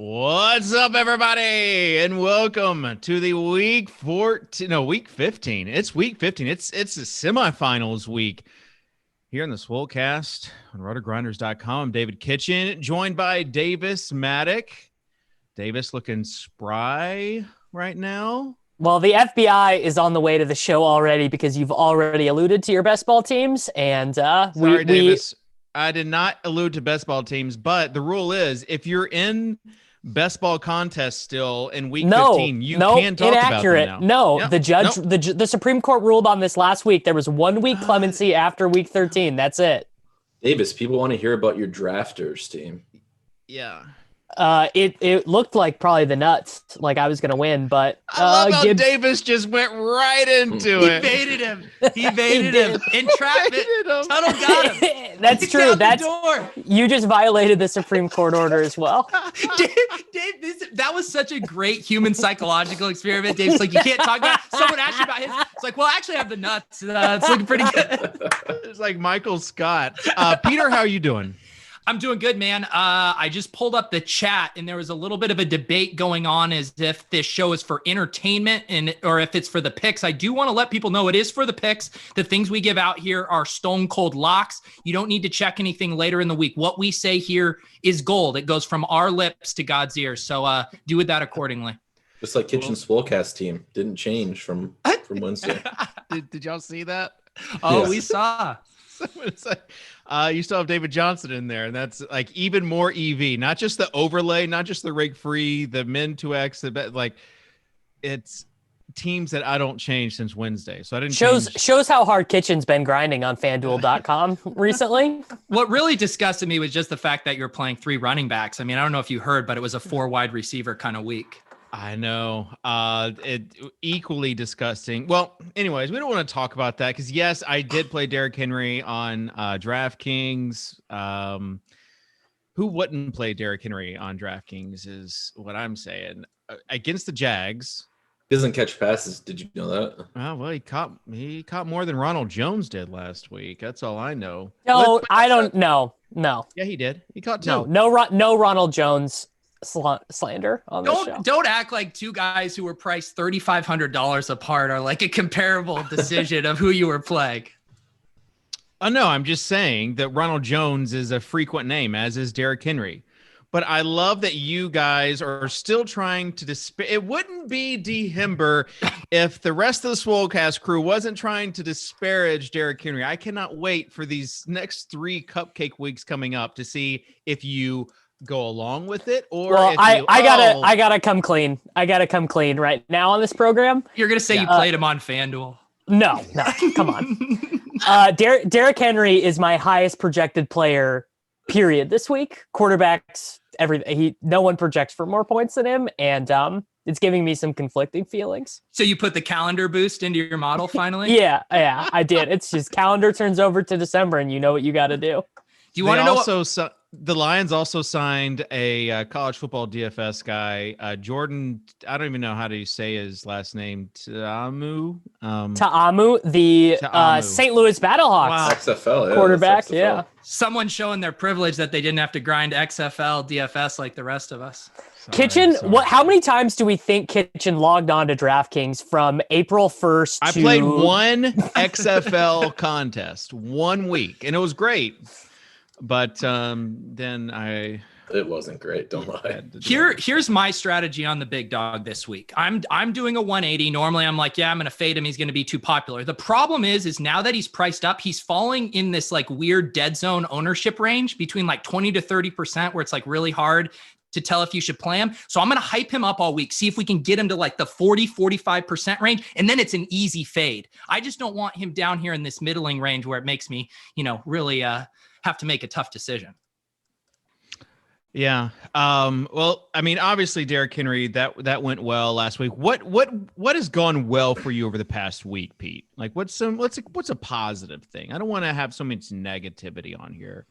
What's up, everybody, and welcome to the week 15. It's week 15. It's the semifinals week here in the Swolecast on RotoGrinders.com. I'm David Kitchen, joined by Davis Mattek. Davis looking spry right now. Well, the FBI is on the way to the show already because you've already alluded to your best ball teams, and Sorry, Davis. I did not allude to best ball teams, but the rule is if you're in best ball contest still in week 15, you can talk about them now. No, yep. The Supreme Court ruled on this last week. There was 1 week clemency after week 13. That's it. Davis, people want to hear about your drafters team. Yeah. It looked like probably the nuts, like I was going to win, but I love how Davis just went right into it. He baited him. Entrapment. Tuttle got him. That's true. You just violated the Supreme Court order as well. Dave, that was such a great human psychological experiment. Dave's like, you can't talk about it. Someone asked you about his. It's like, well, actually, I have the nuts. It's looking pretty good. It's like Michael Scott. Peter, how are you doing? I'm doing good, man. I just pulled up the chat, and there was a little bit of a debate going on as if this show is for entertainment or if it's for the picks. I do want to let people know it is for the picks. The things we give out here are stone cold locks. You don't need to check anything later in the week. What we say here is gold. It goes from our lips to God's ears. So do with that accordingly. Just like Kitchen's Swolecast team didn't change from Wednesday. Did y'all see that? Oh, Yes. We saw. It's like, you still have David Johnson in there, and that's like even more EV, not just the overlay, not just the rig free, the min 2x, like it's teams that I don't change since Wednesday. So I didn't shows how hard Kitchen's been grinding on FanDuel.com recently. What really disgusted me was just the fact that you're playing 3 running backs. I mean, I don't know if you heard, but it was a 4 wide receiver kind of week. I know. It equally disgusting. Well, anyways, we don't want to talk about that because yes, I did play Derrick Henry on DraftKings. Who wouldn't play Derrick Henry on DraftKings is what I'm saying. Against the Jags. He doesn't catch passes. Did you know that? Oh, well, he caught more than Ronald Jones did last week. That's all I know. No, I don't know. No. Yeah, he did. He caught 2. No Ronald Jones slander on the show. Don't act like 2 guys who were priced $3,500 apart are like a comparable decision of who you were playing. No, I'm just saying that Ronald Jones is a frequent name, as is Derrick Henry. But I love that you guys are still trying to it wouldn't be D-Himber if the rest of the Swolecast crew wasn't trying to disparage Derrick Henry. I cannot wait for these next 3 cupcake weeks coming up to see if you go along with it or I gotta come clean. I gotta come clean right now on this program. You're gonna say you played him on FanDuel. No, come on. Derrick Henry is my highest projected player, period, this week. Quarterbacks, no one projects for more points than him, and it's giving me some conflicting feelings. So you put the calendar boost into your model finally? Yeah, I did. It's just calendar turns over to December, and you know what you got to do. Do you want to know? The Lions also signed a college football DFS guy, Jordan. I don't even know how to say his last name. Ta'amu, the St. Louis Battlehawks. Wow. XFL, quarterback. XFL. Yeah. Someone showing their privilege that they didn't have to grind XFL DFS like the rest of us. Kitchen, how many times do we think Kitchen logged on to DraftKings from April 1st I played 1 XFL contest 1 week, and it was great. But then it wasn't great. Don't lie. Here's my strategy on the big dog this week. I'm doing a 180. Normally I'm like, yeah, I'm going to fade him. He's going to be too popular. The problem is now that he's priced up, he's falling in this like weird dead zone ownership range between like 20 to 30% where it's like really hard to tell if you should play him. So I'm going to hype him up all week, see if we can get him to like the 40-45% range. And then it's an easy fade. I just don't want him down here in this middling range where it makes me, really, have to make a tough decision. Yeah. Well, I mean, obviously Derrick Henry, that went well last week. What has gone well for you over the past week, Pete? Like what's a positive thing? I don't want to have so much negativity on here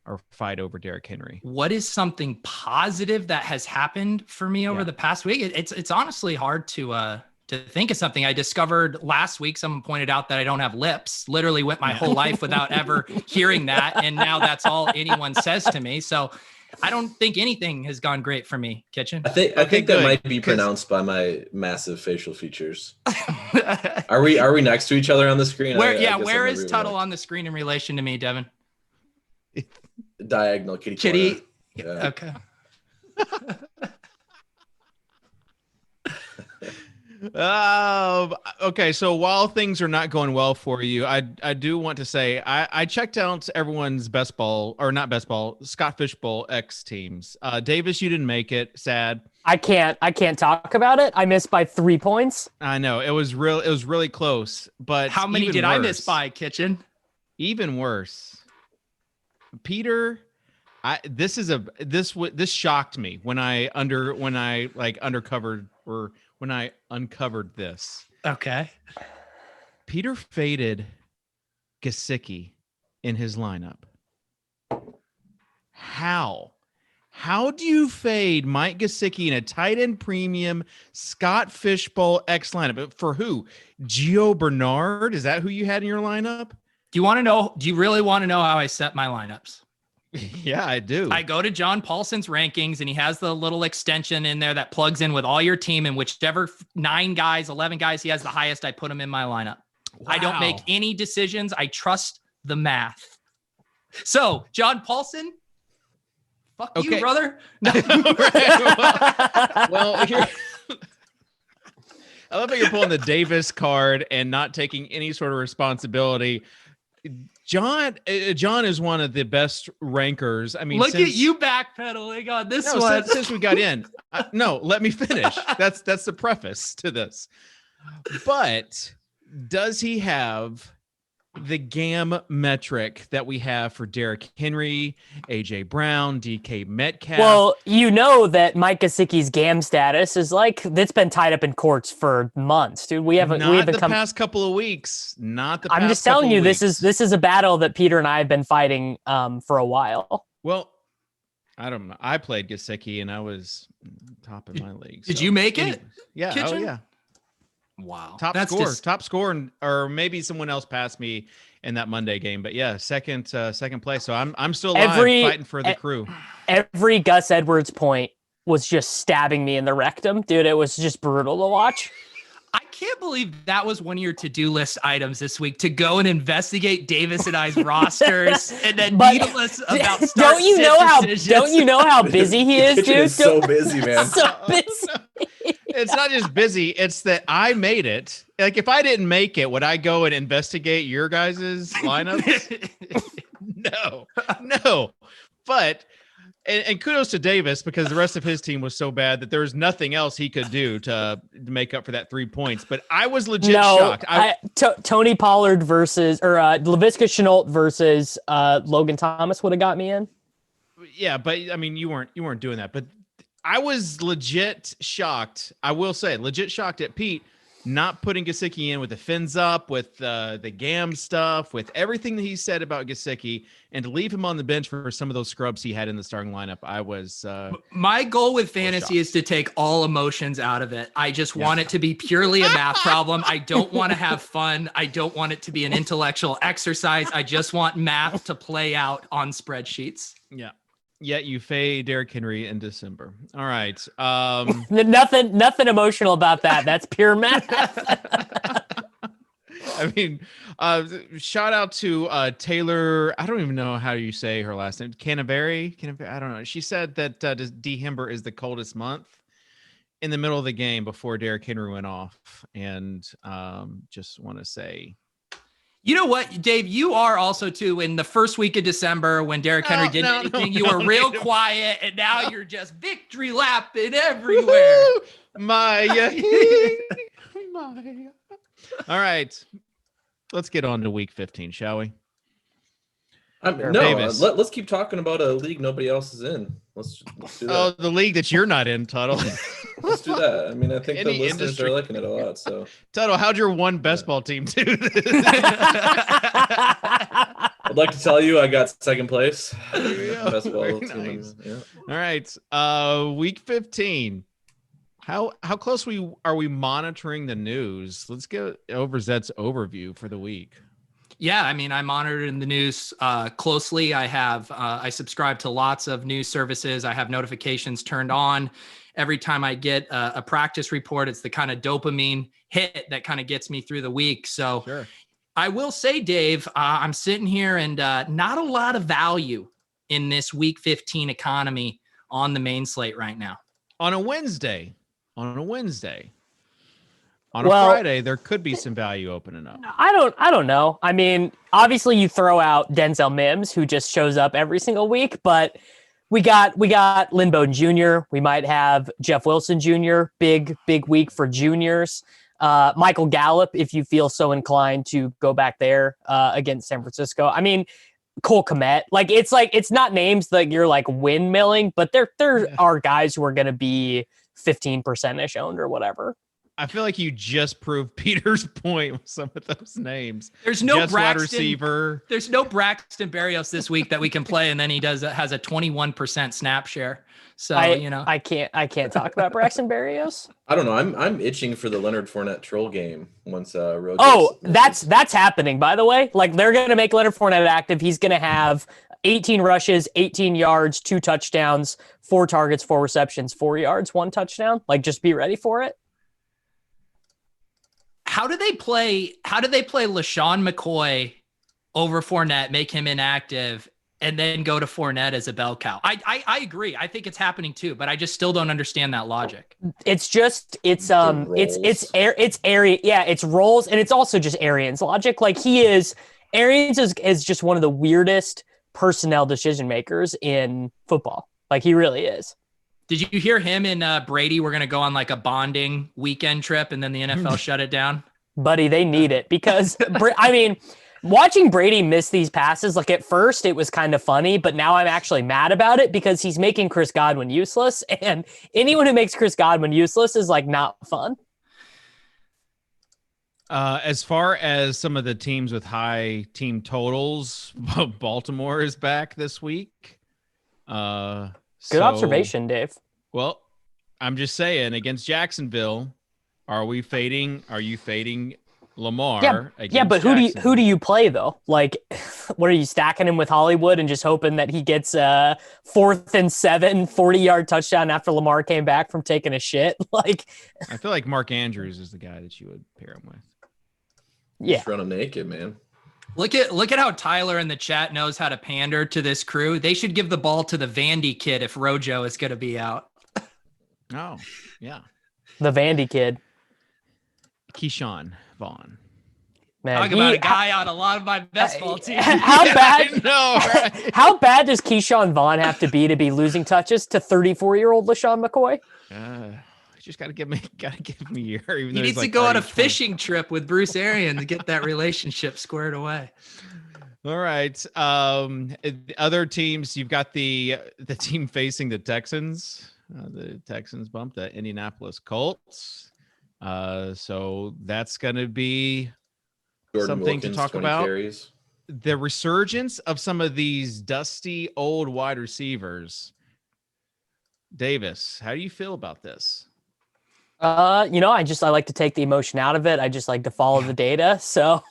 or fight over Derrick Henry. What is something positive that has happened for me over the past week? It's honestly hard to think of something. I discovered last week, someone pointed out that I don't have lips. Literally went my whole life without ever hearing that. And now that's all anyone says to me. So I don't think anything has gone great for me, Kitchen. I think good, that might be pronounced by my massive facial features. Are we next to each other on the screen? Where is Tuttle on the screen in relation to me, Devin? Diagonal kitty. Yeah. Okay. Okay, so while things are not going well for you, I do want to say I checked out everyone's Scott Fishbowl X teams. Davis, you didn't make it. Sad. I can't talk about it. I missed by 3 points. I know it was really close. But how many did I miss by, Kitchen? Even worse, Peter. This shocked me when I uncovered this. Okay. Peter faded Gesicki in his lineup. How do you fade Mike Gesicki in a tight end premium Scott Fishbowl X lineup? For who? Gio Bernard? Is that who you had in your lineup? Do you really want to know how I set my lineups? Yeah, I do. I go to John Paulson's rankings, and he has the little extension in there that plugs in with all your team, and whichever 9 guys, 11 guys he has the highest, I put him in my lineup. Wow. I don't make any decisions. I trust the math. So, John Paulson, fuck you, brother. No. Well, here. I love how you're pulling the Davis card and not taking any sort of responsibility. John is one of the best rankers. I mean, look at you backpedaling on this one. Since we got in. No, let me finish. That's the preface to this. But does he have the GAM metric that we have for Derrick Henry, AJ Brown, DK Metcalf? Well, you know that Mike Gesicki's GAM status is that's been tied up in courts for months, dude. We haven't past couple of weeks. I'm just telling you, this is a battle that Peter and I have been fighting for a while. Well, I don't know. I played Gesicki and I was top in my league. Did you make it? Yeah. Kitchen? Oh yeah. Wow. Top score, or maybe someone else passed me in that Monday game, but yeah, second place. So I'm still alive, fighting for the crew. Every Gus Edwards point was just stabbing me in the rectum, dude. It was just brutal to watch. I can't believe that was one of your to-do list items this week, to go and investigate Davis and I's rosters and then needle us about don't you know how busy he is, dude? So busy, man. So busy. It's not just busy, it's that I made it. Like, if I didn't make it, would I go and investigate your guys' lineups? No. But and kudos to Davis, because the rest of his team was so bad that there was nothing else he could do to make up for that 3 points. But I was legit shocked. Tony Pollard versus Laviska Shenault versus Logan Thomas would have got me in. Yeah, but I mean, you weren't doing that. But I was legit shocked. I will say, legit shocked at Pete not putting Gesicki in with the fins up, with the GAM stuff, with everything that he said about Gesicki, and to leave him on the bench for some of those scrubs he had in the starting lineup. I was my goal with fantasy is to take all emotions out of it. I just want it to be purely a math problem. I don't want to have fun. I don't want it to be an intellectual exercise. I just want math to play out on spreadsheets. Yeah. Yet you fade Derrick Henry in December. All right. Nothing emotional about that. That's pure math. I mean, shout out to Taylor. I don't even know how you say her last name. Canterbury. I don't know. She said that December is the coldest month in the middle of the game before Derrick Henry went off. And just want to say, you know what, Dave, you are also too in the first week of December when Derrick Henry did anything. You were real quiet, and now you're just victory lapping everywhere. Maya. All right. Let's get on to week 15, shall we? Let's keep talking about a league nobody else is in. Let's do that. Oh, the league that you're not in, Tuttle. Let's do that. I mean, I think the listeners are liking it a lot. So, Tuttle, how'd your one best ball team do this? I'd like to tell you I got second place. Best ball team. Nice. Yeah. All right. Week 15. How close are we monitoring the news? Let's get Overzet's overview for the week. Yeah, I mean, I'm monitoring the news closely. I subscribe to lots of news services. I have notifications turned on. Every time I get a practice report, it's the kind of dopamine hit that kind of gets me through the week. So Sure. I will say, Dave, I'm sitting here and not a lot of value in this week 15 economy on the main slate right now. On a Wednesday. On a Friday, there could be some value opening up. I don't know. I mean, obviously you throw out Denzel Mims, who just shows up every single week, but we got Lynn Bowden Jr. We might have Jeff Wilson Jr. Big week for juniors. Michael Gallup, if you feel so inclined to go back there against San Francisco. I mean, Cole Kmet. It's not names that you're like windmilling, but there are guys who are going to be 15%ish owned or whatever. I feel like you just proved Peter's point with some of those names. There's no Jets wide receiver. There's no Braxton Berrios this week that we can play, and then he has a 21% snap share. So I can't talk about Braxton Berrios. I don't know. I'm itching for the Leonard Fournette troll game once Rojo. Oh, that's happening, by the way. Like, they're gonna make Leonard Fournette active. He's gonna have 18 rushes, 18 yards, 2 touchdowns, 4 targets, 4 receptions, 4 yards, 1 touchdown. Like, just be ready for it. How do they play LaShawn McCoy over Fournette, make him inactive, and then go to Fournette as a bell cow? I agree. I think it's happening too, but I just still don't understand that logic. It's area. Yeah, it's roles, and it's also just Arians logic. Like, Arians is just one of the weirdest personnel decision makers in football. Like, he really is. Did you hear him and Brady were going to go on like a bonding weekend trip, and then the NFL shut it down? Buddy, they need it because, I mean, watching Brady miss these passes, like, at first it was kind of funny, but now I'm actually mad about it because he's making Chris Godwin useless, and anyone who makes Chris Godwin useless is like not fun. As far as some of the teams with high team totals, Baltimore is back this week. Good observation, Dave. Well, I'm just saying, against Jacksonville, are you fading Lamar? Yeah, but who do you play though? Like, what are you stacking him with Hollywood and just hoping that he gets 4th and 7, 40-yard touchdown after Lamar came back from taking a shit? Like, I feel like Mark Andrews is the guy that you would pair him with. Yeah, just run him naked, man. Look at how Tyler in the chat knows how to pander to this crew. They should give the ball to the Vandy kid if Rojo is going to be out. Oh, yeah. The Vandy kid. Keyshawn Vaughn. Man, talk about a guy on a lot of my best ball teams. How bad? No, right? How bad does Keyshawn Vaughn have to be losing touches to 34-year-old LaShawn McCoy? Just gotta give me a year. He needs to go on a fishing trip with Bruce Arians to get that relationship squared away. All right. Other teams, you've got the team facing the Texans. The Texans bumped the Indianapolis Colts. So that's gonna be Jordan something Wilkins, to talk 20 about. carries. The resurgence of some of these dusty old wide receivers. Davis, how do you feel about this? I like to take the emotion out of it. I just like to follow the data. So,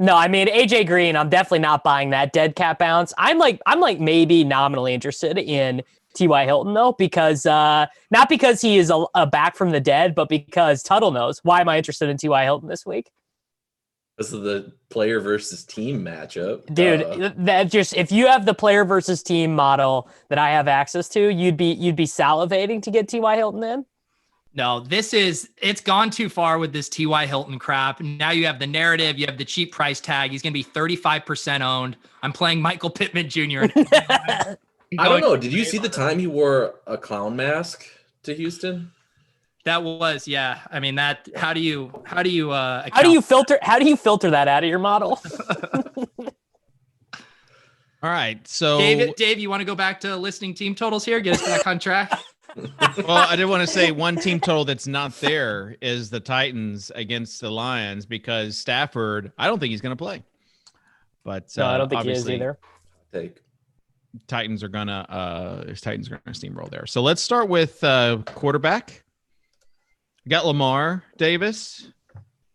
no, I mean, AJ Green, I'm definitely not buying that dead cat bounce. I'm like maybe nominally interested in T.Y. Hilton though, because not because he is a back from the dead, but because Tuttle knows. Why am I interested in T.Y. Hilton this week? This is the player versus team matchup, dude. That just, if you have the player versus team model that I have access to, you'd be salivating to get T.Y. Hilton in. No, it's gone too far with this T.Y. Hilton crap. Now you have the narrative, you have the cheap price tag. He's going to be 35% owned. I'm playing Michael Pittman Jr. I don't know. Did you see the time he wore a clown mask to Houston? That was, yeah. I mean, how do you filter that out of your model? All right. So Dave, you want to go back to listing team totals here? Get us back on track. Well, I did want to say one team total that's not there is the Titans against the Lions, because Stafford, I don't think he's going to play. But no, I don't think he is either. Titans are gonna steamroll there. So let's start with quarterback. We got Lamar Davis,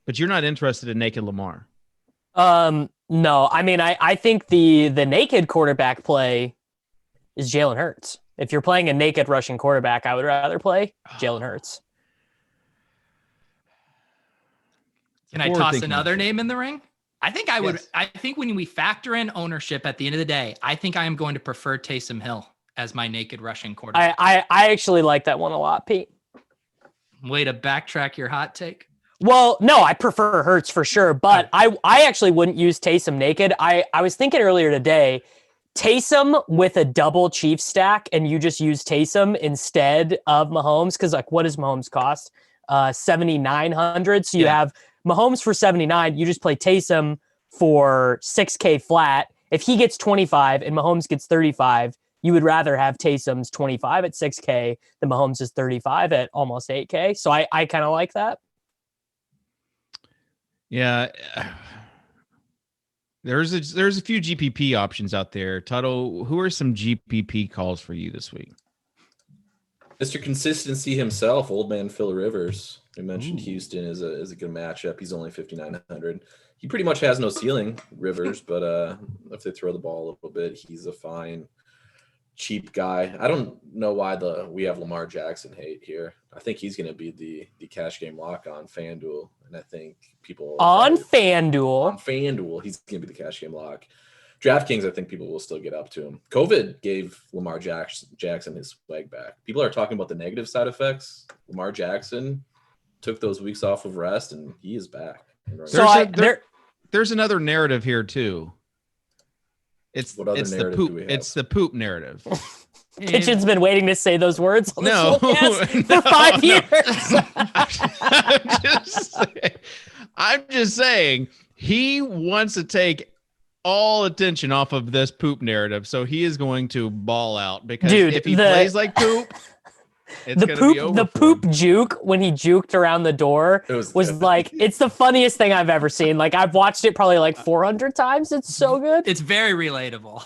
but you're not interested in naked Lamar. No, I mean, I think the naked quarterback play is Jalen Hurts. If you're playing a naked rushing quarterback, I would rather play Jalen Hurts. Can I toss another name in the ring? I think I would. Yes. I think when we factor in ownership at the end of the day, I think I am going to prefer Taysom Hill as my naked rushing quarterback. I actually like that one a lot, Pete. Way to backtrack your hot take. Well, no, I prefer Hurts for sure, but I actually wouldn't use Taysom naked. I was thinking earlier today, Taysom with a double Chiefs stack, and you just use Taysom instead of Mahomes, because like, what does Mahomes cost? 7,900. So you have Mahomes for 79. You just play Taysom for 6K flat. If he gets 25 and Mahomes gets 35, you would rather have Taysom's 25 at 6K than Mahomes' 35 at almost 8K. So I kind of like that. Yeah. There's a few GPP options out there. Tuttle, who are some GPP calls for you this week? Mr. Consistency himself, old man Phil Rivers. We mentioned Houston is a good matchup. He's only 5,900. He pretty much has no ceiling, Rivers, but if they throw the ball a little bit, he's a fine, cheap guy. I don't know why we have Lamar Jackson hate here. I think he's going to be the cash game lock on FanDuel, and I think people on FanDuel, he's going to be the cash game lock. DraftKings, I think people will still get up to him. COVID gave Lamar Jackson his swag back. People are talking about the negative side effects. Lamar Jackson took those weeks off of rest, and he is back. There's another narrative here too. It's the poop narrative. Kitchen's been waiting to say those words on no, for 5 years. I'm just saying he wants to take all attention off of this poop narrative, so he is going to ball out because if he plays like poop, it's going to be over. The poop juke when he juked around the door was like, it's the funniest thing I've ever seen. Like, I've watched it probably like 400 times. It's so good. It's very relatable.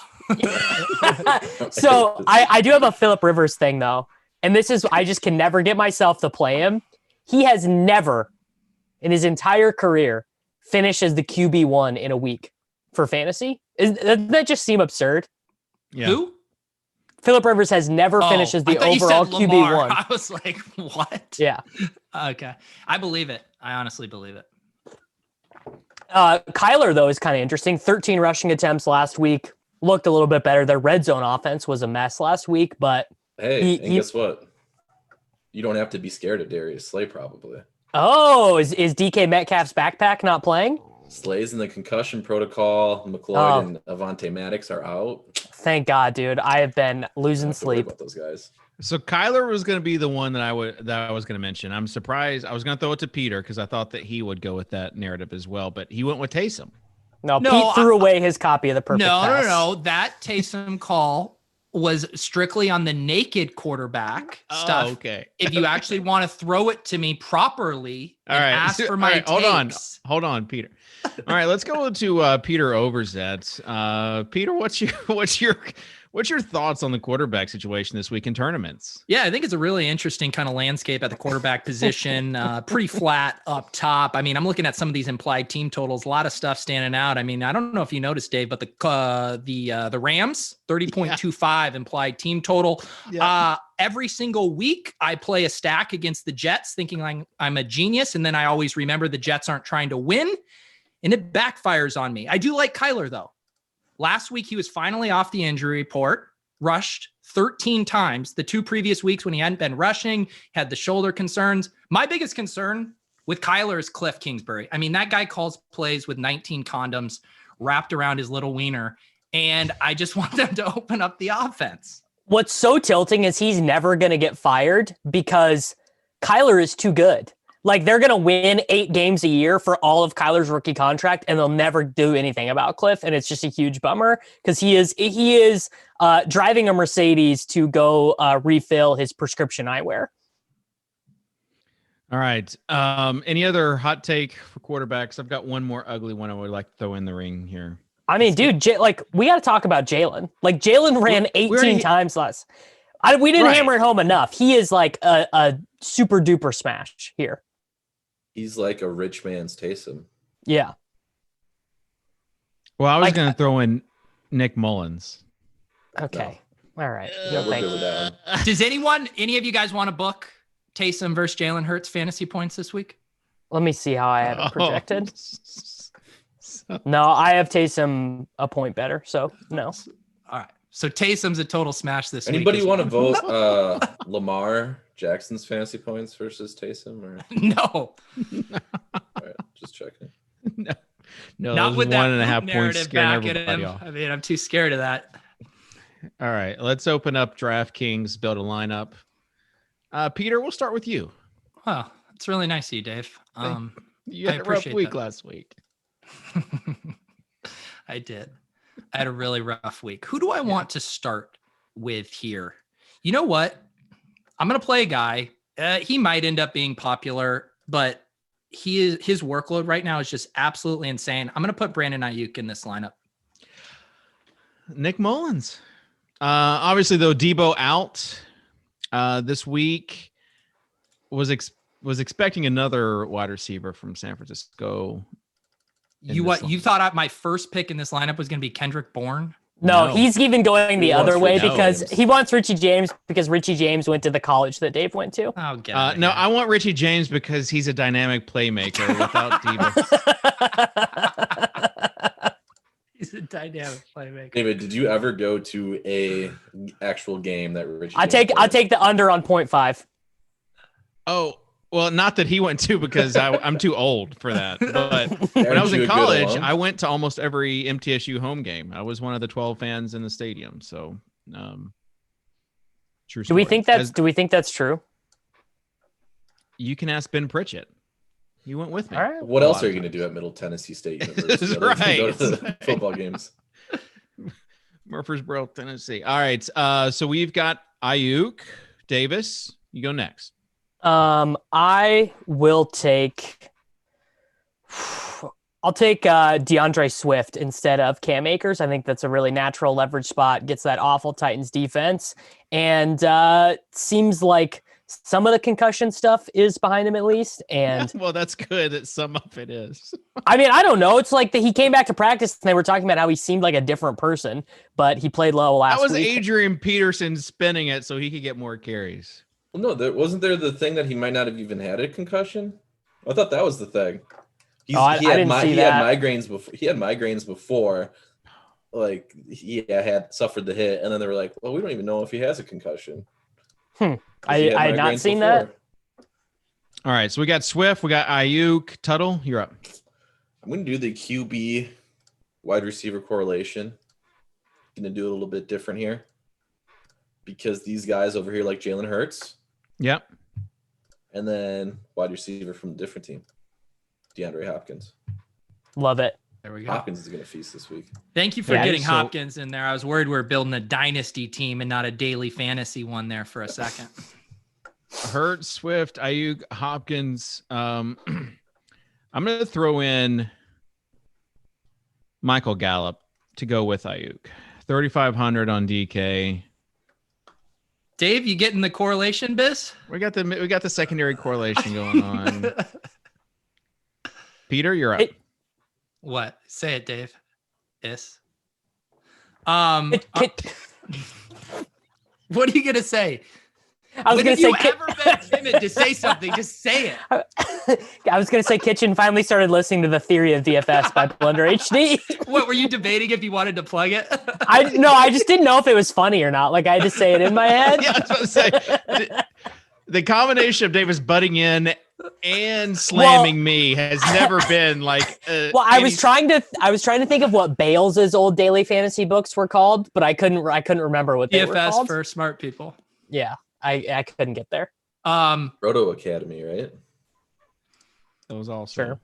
So I do have a Phillip Rivers thing though. And this is, I just can never get myself to play him. He has never in his entire career finished as the QB1 in a week for fantasy. Doesn't that just seem absurd? Yeah. Who? Phillip Rivers has never finished as the overall QB1. I was like, what? Yeah. Okay. I believe it. I honestly believe it. Kyler, though, is kind of interesting. 13 rushing attempts last week. Looked a little bit better. Their red zone offense was a mess last week, but hey, guess what? You don't have to be scared of Darius Slay, probably. Oh, is DK Metcalf's backpack not playing? Slay's in the concussion protocol. McLeod and Avonte Maddox are out. Thank God, dude. I have been losing sleep about those guys. So Kyler was going to be the one that I was going to mention. I'm surprised. I was going to throw it to Peter because I thought that he would go with that narrative as well, but he went with Taysom. No, Pete threw away his copy of the perfect pass. No. That Taysom call was strictly on the naked quarterback stuff. Okay. If you actually want to throw it to me properly and ask for my takes. Hold on, Peter. All right, let's go to Peter Overzet. Peter, what's your thoughts on the quarterback situation this week in tournaments? Yeah, I think it's a really interesting kind of landscape at the quarterback position. Pretty flat up top. I mean, I'm looking at some of these implied team totals. A lot of stuff standing out. I mean, I don't know if you noticed, Dave, but the Rams 30.25 implied team total. Yeah. Every single week, I play a stack against the Jets, thinking I'm a genius, and then I always remember the Jets aren't trying to win, and it backfires on me. I do like Kyler though. Last week, he was finally off the injury report, rushed 13 times. The 2 previous weeks when he hadn't been rushing, had the shoulder concerns. My biggest concern with Kyler is Cliff Kingsbury. I mean, that guy calls plays with 19 condoms wrapped around his little wiener, and I just want them to open up the offense. What's so tilting is he's never going to get fired because Kyler is too good. Like, they're going to win 8 games a year for all of Kyler's rookie contract, and they'll never do anything about Cliff. And it's just a huge bummer because he is driving a Mercedes to go refill his prescription eyewear. All right. Any other hot take for quarterbacks? I've got one more ugly one I would like to throw in the ring here. I mean, dude, we got to talk about Jalen. Like, Jalen ran 18 times less. We didn't hammer it home enough. He is like a super duper smash here. He's like a rich man's Taysom. Yeah. Well, I was Like- going to throw in Nick Mullins. Okay. All right. Yeah, we're Thank good with that one. Does any of you guys want to book Taysom versus Jalen Hurts fantasy points this week? Let me see how I have it projected. So- No, I have Taysom a point better, so no. All right. So Taysom's a total smash this Anybody week. want to vote Lamar Jackson's fantasy points versus Taysom? Or No. all right, just checking. No, Not those with that 1.5 points narrative scaring back at everybody him. off. I mean, I'm too scared of that. All right, let's open up DraftKings, build a lineup. Peter, we'll start with you. Wow, it's really nice of you, Dave. You I had a rough appreciate week that. last week. I did. I had a really rough week. Who do I want to start with here? You know what? I'm going to play a guy. He might end up being popular, but his workload right now is just absolutely insane. I'm going to put Brandon Ayuk in this lineup. Nick Mullins. Obviously, though, Debo out this week. Was expecting another wide receiver from San Francisco. You thought my first pick in this lineup was going to be Kendrick Bourne? No, No. he's even going the He other wants way Richie because James. he wants Richie James because Richie James went to the college that Dave went to. Oh, get out of No, here. I want Richie James because he's a dynamic playmaker without Debo. He's a dynamic playmaker. David, did you ever go to a actual game that Richie? I James played? take the under on 0.5. Oh, well, not that he went to because I'm too old for that. But when I Aren't was you in a good college, alum? I went to almost every MTSU home game. I was one of the 12 fans in the stadium. So, true story. Do we think that's true? You can ask Ben Pritchett. He went with me. All right. What a else lot are of you going to do at Middle Tennessee State This University? is other than Go right. to the football games. Murfreesboro, Tennessee. All right. So we've got Ayuk. Davis, you go next. I will take. I'll take DeAndre Swift instead of Cam Akers. I think that's a really natural leverage spot. Gets that awful Titans defense, and seems like some of the concussion stuff is behind him at least. And Well, that's good that some of it is. I mean, I don't know. It's like he came back to practice and they were talking about how he seemed like a different person, but he played low last That was week. Adrian Peterson spinning it so he could get more carries. Well, no, wasn't there the thing that he might not have even had a concussion? I thought that was the thing. I didn't see that. Had migraines before. He had migraines before, like he had suffered the hit, and then they were like, "Well, we don't even know if he has a concussion." 'Cause I he had not migraines seen that. All right, so we got Swift, we got Ayuk, Tuttle. You're up. I'm going to do the QB wide receiver correlation. Going to do it a little bit different here because these guys over here like Jalen Hurts, Yep. and then wide receiver from a different team, DeAndre Hopkins. Love it. There we go. Hopkins is going to feast this week. Thank you for Yeah, getting so- Hopkins in there. I was worried we were building a dynasty team and not a daily fantasy one there for a second. Hurts, Swift, Ayuk, Hopkins. I'm going to throw in Michael Gallup to go with Ayuk. 3,500 on DK. Dave, you getting the correlation, Biz? We got the secondary correlation going on. Peter, you're up. Hey. What? Say it, Dave. Yes. What What are you gonna say? I was When going have to you say ever been timid to say something? Just say it. I was going to say Kitchen finally started listening to the Theory of DFS by Blender HD. What were you debating if you wanted to plug it? I just didn't know if it was funny or not. Like I had to say it in my head. Yeah, I was about to say the combination of Davis butting in and slamming me has never been like. Well, I was trying to think of what Bales's old daily fantasy books were called, but I couldn't remember what they were DFS called. for smart people. Yeah, I couldn't get there. Roto Academy, right? That was all Sure.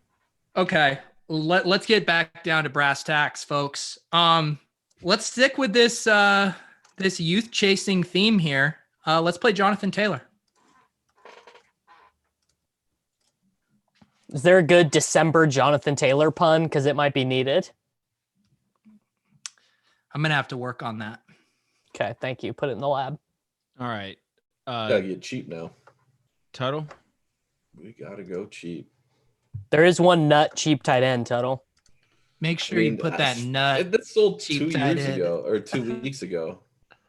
Okay. Let's get back down to brass tacks, folks. Let's stick with this this youth chasing theme here. Let's play Jonathan Taylor. Is there a good December Jonathan Taylor pun? Because it might be needed. I'm gonna have to work on that. Okay, thank you. Put it in the lab. All right. Gotta get cheap now. Tuttle. We gotta go cheap. There is one nut cheap tight end, Tuttle. Make sure you put that nut. That sold 2 cheap years tight end. ago or 2 weeks ago.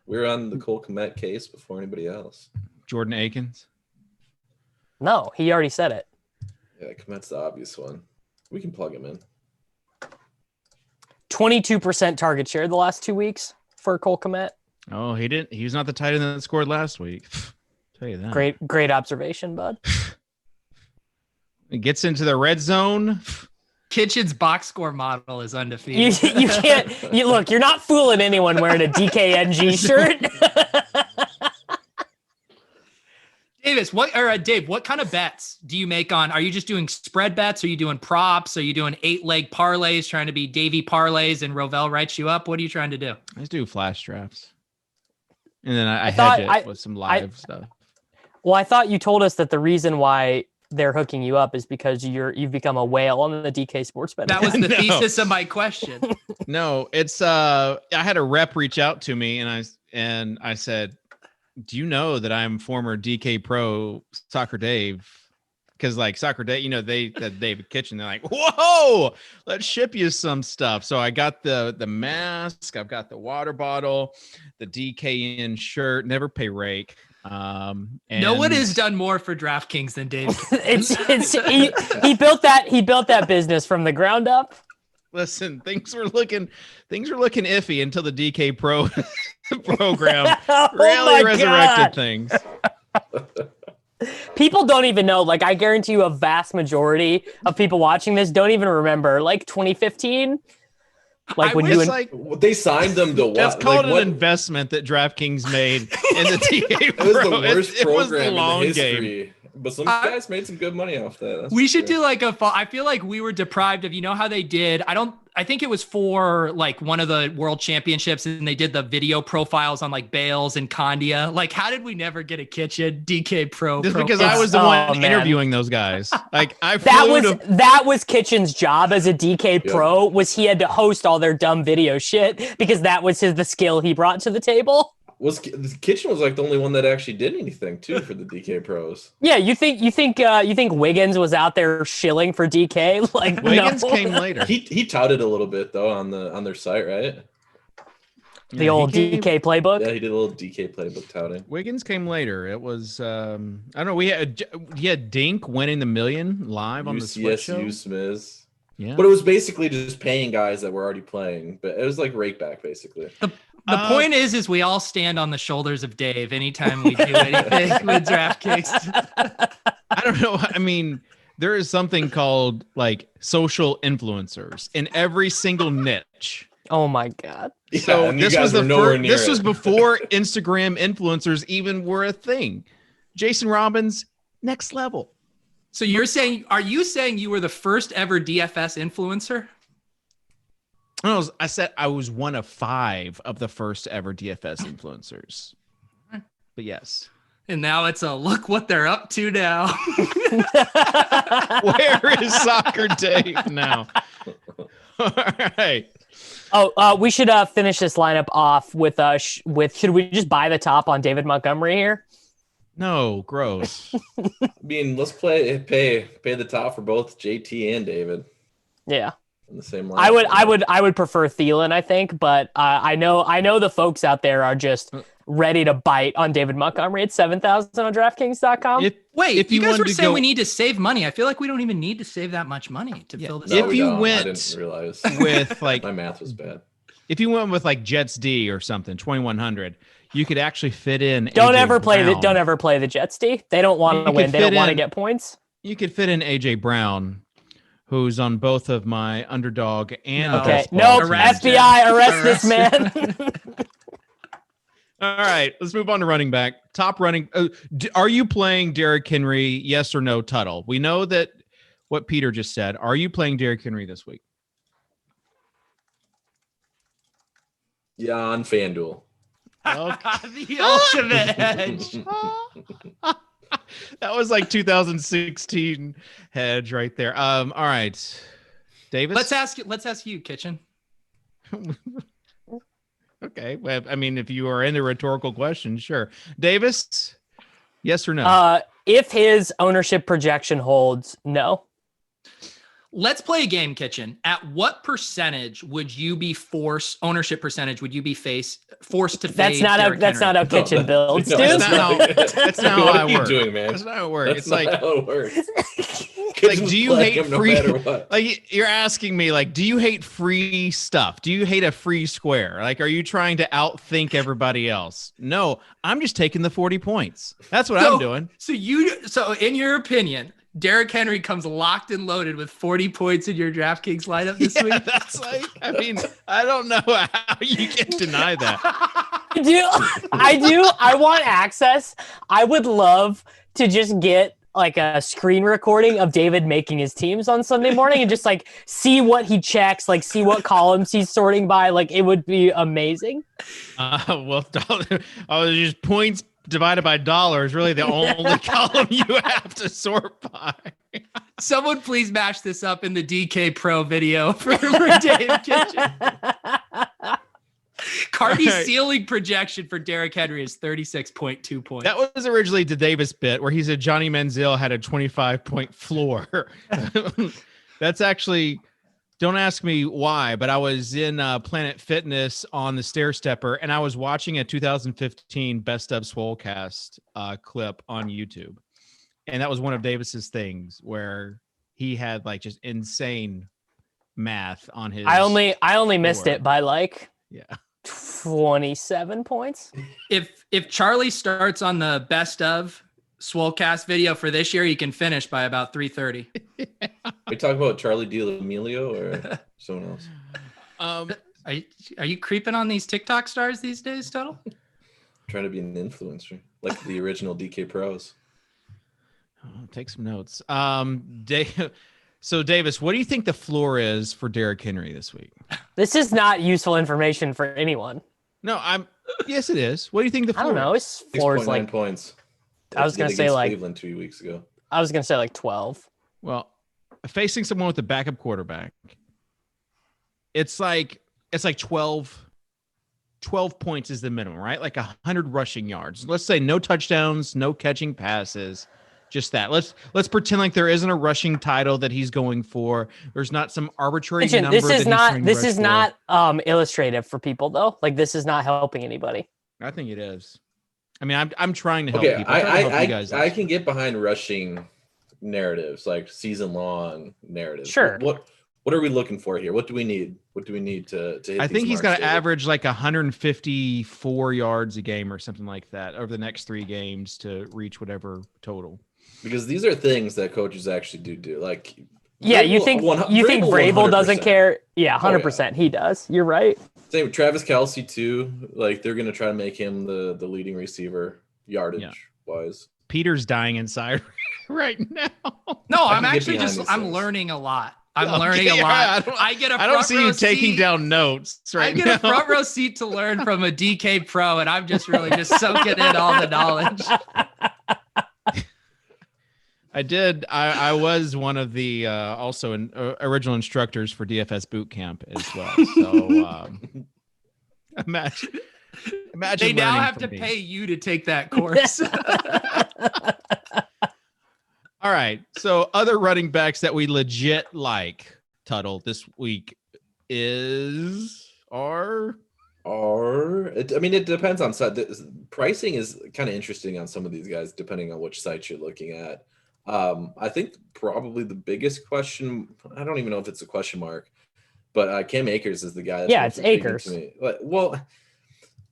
We were on the Cole Kmet case before anybody else. Jordan Akins. No, he already said it. Yeah, Kmet's the obvious one. We can plug him in. 22% target share the last 2 weeks for Cole Kmet. Oh, he didn't. He was not the tight end that scored last week. Tell you that. Great observation, bud. It gets into the red zone. Kitchen's box score model is undefeated. You can't. Look, you're not fooling anyone wearing a DKNG shirt. Dave, what kind of bets do you make on? Are you just doing spread bets? Are you doing props? Are you doing 8-leg parlays, trying to be Davey parlays and Rovell writes you up? What are you trying to do? I just do flash drafts. And then I hedge it with some live stuff. Well, I thought you told us that the reason why they're hooking you up is because you've become a whale on the DK sports betting. That was the thesis of my question. No, it's I had a rep reach out to me and I said, do you know that I'm former DK pro Socrdave? Because like Socrdave, that David Kitchen, they're like, whoa, let's ship you some stuff. So I got the mask, I've got the water bottle, the DKN shirt, never pay rake. And no one has done more for DraftKings than Dave. He built that business from the ground up. Listen, things were looking iffy until the DK Pro program really resurrected things. People don't even know. Like, I guarantee you, a vast majority of people watching this don't even remember. Like 2015, they signed them to what? That's called an investment that DraftKings made in the DK Pro. It was the worst program long in history. game. But some guys made some good money off that. We should do like I feel like we were deprived of, how they did. I think it was for like one of the world championships and they did the video profiles on like Bales and Condia. Like, how did we never get a Kitchen DK Pro? Just because I was the one interviewing those guys. Like that was Kitchen's job as a DK Pro was he had to host all their dumb video shit because that was the skill he brought to the table. Kitchen was like the only one that actually did anything too for the DK pros. Yeah, you think Wiggins was out there shilling for DK? Like Wiggins came later. He touted a little bit though on their site, right? The old DK playbook. Yeah, he did a little DK playbook touting. Wiggins came later. It was I don't know. He had Dink winning the million live on the Split Show. Smiz. Yeah, but it was basically just paying guys that were already playing. But it was like rake back basically. The point is we all stand on the shoulders of Dave anytime we do anything with DraftKings. I don't know. I mean, there is something called like social influencers in every single niche. Oh my God. Yeah, so this was this was before Instagram influencers even were a thing. Jason Robbins, next level. So are you saying you were the first ever DFS influencer? I said I was one of 5 of the first ever DFS influencers. But yes. And now it's a look what they're up to now. Where is Socrdave now? All right. Oh, we should finish this lineup off with should we just buy the top on David Montgomery here? No, gross. I mean, let's pay the top for both JT and David. Yeah. In the same line. I would prefer Thielen, I think, but I know the folks out there are just ready to bite on David Montgomery at 7,000 on DraftKings.com. If you guys were saying we need to save money, I feel like we don't even need to save that much money to fill this. If you I went didn't realize with like my math was bad. If you went with like Jets D or something, 2,100, you could actually fit in. Don't ever play the Jets D. They don't want to win. They don't want to get points. You could fit in AJ Brown, who's on both of my underdog and FBI, arrest this man. All right, let's move on to running back. Top running. Are you playing Derrick Henry? Yes or no, Tuttle? We know that what Peter just said. Are you playing Derrick Henry this week? Yeah, on FanDuel. Okay. The ultimate edge. That was like 2016 hedge right there. All right, Davis. Let's ask you, Kitchen. Okay. Well, I mean, if you are in the rhetorical question, sure. Davis, yes or no? If his ownership projection holds, no. Let's play a game, Kitchen. At what percentage would you be ownership percentage would you be forced to fade? That's not how Kitchen builds, dude. That's not how I work. What are you doing, man? That's not how it works. That's not how it works. Like, do you hate free? No like, you're asking me, like, do you hate free stuff? Do you hate a free square? Like, are you trying to outthink everybody else? No, I'm just taking the 40 points. That's what I'm doing. So in your opinion, Derrick Henry comes locked and loaded with 40 points in your DraftKings lineup this week. That's like, I mean, I don't know how you can deny that. I do. I want access. I would love to just get like a screen recording of David making his teams on Sunday morning and just like see what he checks, like see what columns he's sorting by. Like it would be amazing. Well, I was just points divided by dollars, really the only column you have to sort by. Someone please mash this up in the DK Pro video for Dave Kitchen. Cardi's ceiling projection for Derrick Henry is 36.2 points. That was originally the Davis bit where he said Johnny Manziel had a 25-point floor. That's actually, don't ask me why, but I was in Planet Fitness on the stair stepper and I was watching a 2015 Best of Swolecast clip on YouTube. And that was one of Davis's things where he had like just insane math on his. I only missed it by like 27 points. If Charlie starts on the Best of Swolecast video for this year, he can finish by about 3:30. Are you talking about Charlie D'Amelio or someone else? Are you creeping on these TikTok stars these days, Tuttle? Trying to be an influencer, like the original DK pros. I'll take some notes. So Davis, what do you think the floor is for Derrick Henry this week? This is not useful information for anyone. No, yes, it is. What do you think the floor? I don't know. His floor is like points. I was gonna say like Cleveland 2 weeks ago. I was gonna say like 12. Well, facing someone with a backup quarterback, it's like 12 points is the minimum, right? Like 100 rushing yards. Let's say no touchdowns, no catching passes, just that. Let's pretend like there isn't a rushing title that he's going for. There's not some arbitrary number. This is not illustrative for people though. Like this is not helping anybody. I think it is. I mean, I'm trying to help people. I can get behind rushing narratives, like season long narratives. Sure. What are we looking for here? What do we need? What do we need to hit I think he's got to marks average like 154 yards a game or something like that over the next 3 games to reach whatever total. Because these are things that coaches actually do. Like, yeah, you think Vrabel doesn't care? Yeah, 100%. Yeah. He does. You're right. Same with Travis Kelce too. Like they're gonna try to make him the leading receiver yardage wise. Peter's dying inside right now. No, I'm learning a lot. I'm learning a lot. I don't see you taking down notes right now. I get a front row seat to learn from a DK pro, and I'm just really just soaking in all the knowledge. I did. I was one of the original instructors for DFS boot camp as well. So imagine they now have to pay you to take that course. All right. So other running backs that we legit like, Tuttle, this week are. It depends on site. Pricing is kind of interesting on some of these guys, depending on which sites you're looking at. I think probably the biggest question, I don't even know if it's a question mark, but Cam Akers is the guy. That's it's Akers. To me. Well,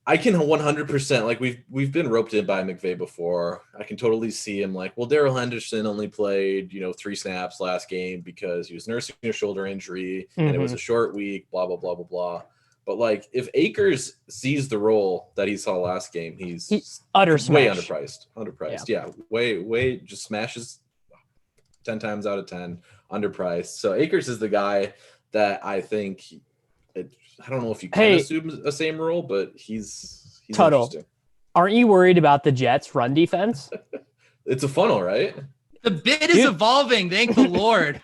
I can 100%, like we've been roped in by McVay before. I can totally see him like, well, Darrell Henderson only played, 3 snaps last game because he was nursing a shoulder injury and it was a short week, blah, blah, blah, blah, blah. But like if Akers sees the role that he saw last game, he's way underpriced. Yeah. Way just smashes 10 times out of 10, underpriced. So Akers is the guy that I think I don't know if you can assume a same role, but he's Tuttle. Interesting. Aren't you worried about the Jets' run defense? It's a funnel, right? The bid is evolving. Thank the Lord.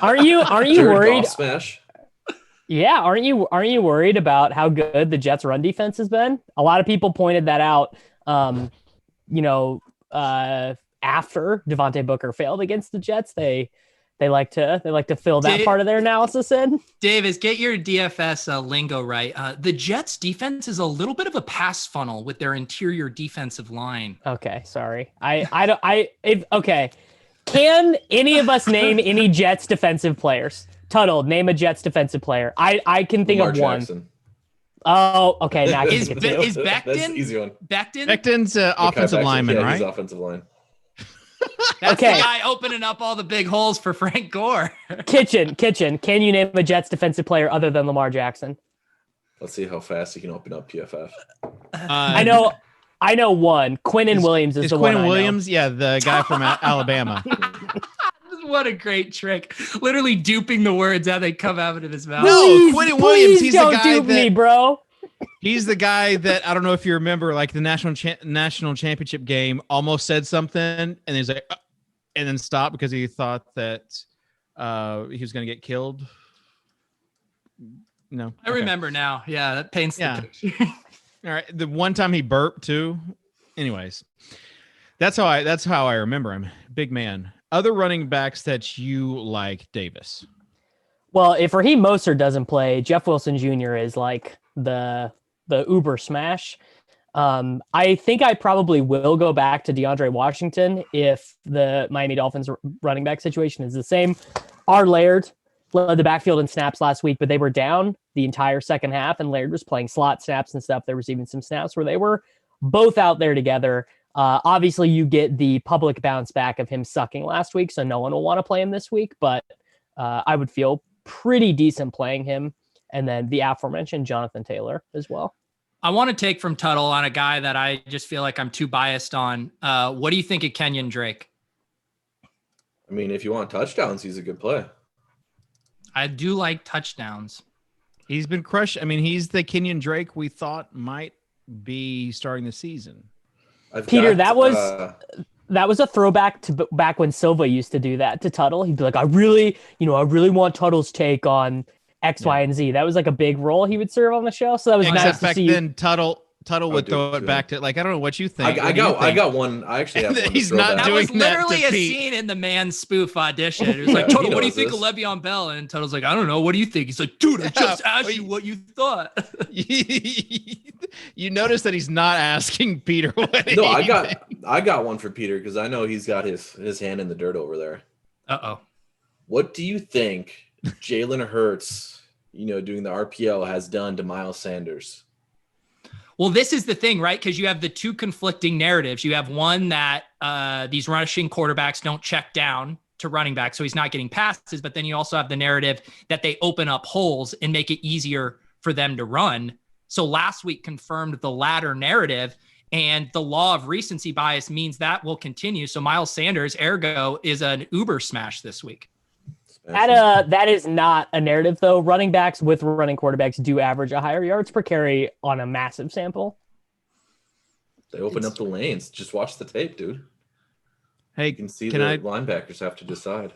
Aren't you worried? Smash. Yeah, aren't you worried about how good the Jets' run defense has been? A lot of people pointed that out. After Devontae Booker failed against the Jets, they They like to fill that part of their analysis in. Davis, get your DFS lingo right. The Jets defense is a little bit of a pass funnel with their interior defensive line. Okay, sorry. Okay. Can any of us name any Jets defensive players? Tuttle, name a Jets defensive player. I can think Lamar of one. Jackson. Oh, okay. Now I can Is think of two. Becton? That's the easy one. Becton's offensive lineman, yeah, right? He's offensive line. That's Okay. the guy opening up all the big holes for Frank Gore. Kitchen. Can you name a Jets defensive player other than Lamar Jackson? Let's see how fast he can open up PFF. I know one. Quinnen Williams is the one. Quinnen I know. Williams, yeah, the guy from Alabama. What a great trick. Literally duping the words as they come out of his mouth. No, Quinnen Williams, he's the don't guy dupe me, bro. He's the guy that, I don't know if you remember, like the national championship game, almost said something, and he's like, and then stopped because he thought that he was going to get killed. No, I remember now. Yeah, that paints the picture. All right, the one time he burped too. Anyways, that's how I remember him. Big man. Other running backs that you like, Davis? Well, if Raheem Mostert doesn't play, Jeff Wilson Jr. is like the uber smash. I think I probably will go back to DeAndre Washington if the Miami Dolphins running back situation is the same. R. Laird led the backfield in snaps last week, but they were down the entire second half, and Laird was playing slot snaps and stuff. There was even some snaps where they were both out there together. Obviously, you get the public bounce back of him sucking last week, so no one will want to play him this week, but I would feel pretty decent playing him. And then the aforementioned Jonathan Taylor as well. I want to take from Tuttle on a guy that I just feel like I'm too biased on. What do you think of Kenyon Drake? I mean, if you want touchdowns, he's a good play. I do like touchdowns. He's been crushed. I mean, he's the Kenyon Drake we thought might be starting the season. Peter, that was a throwback to back when Silva used to do that to Tuttle. He'd be like, I really want Tuttle's take on X, Y, and Z. That was like a big role he would serve on the show. So that was nice to back see. Then Tuttle would throw it back to, like, I don't know what you think. I got one. I actually have one. He's not doing that. That was literally a scene in the Man spoof audition. It was like, Tuttle, what do you think of Le'Veon Bell? And Tuttle's like, I don't know. What do you think? He's like, dude, I just asked you what you thought. You notice that he's not asking Peter what No, I got one for Peter because I know he's got his hand in the dirt over there. Uh-oh. What do you think Jalen Hurts, doing the RPO has done to Miles Sanders? Well, this is the thing, right? Because you have the two conflicting narratives. You have one that these rushing quarterbacks don't check down to running back, so he's not getting passes. But then you also have the narrative that they open up holes and make it easier for them to run. So last week confirmed the latter narrative, and the law of recency bias means that will continue. So Miles Sanders, ergo, is an uber smash this week. That is not a narrative, though. Running backs with running quarterbacks do average a higher yards per carry on a massive sample. They open up the lanes. Just watch the tape, dude. Hey, you can see linebackers have to decide.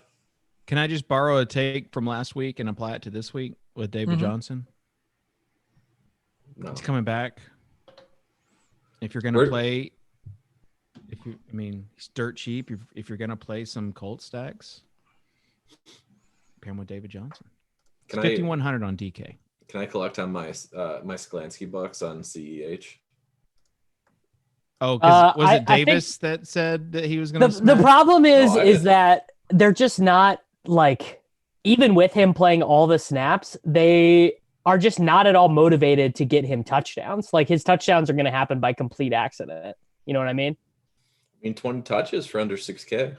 Can I just borrow a take from last week and apply it to this week with David Johnson? No. He's coming back. If you're going to play, he's dirt cheap. If you're going to play some Colt stacks, pair him with David Johnson. 5,100 on DK. Can I collect on my Sklansky bucks on CEH? Oh, because was it Davis that said that he was going to? The problem is that they're just not like, even with him playing all the snaps, they are just not at all motivated to get him touchdowns. Like, his touchdowns are going to happen by complete accident. You know what I mean? 20 touches for under 6K.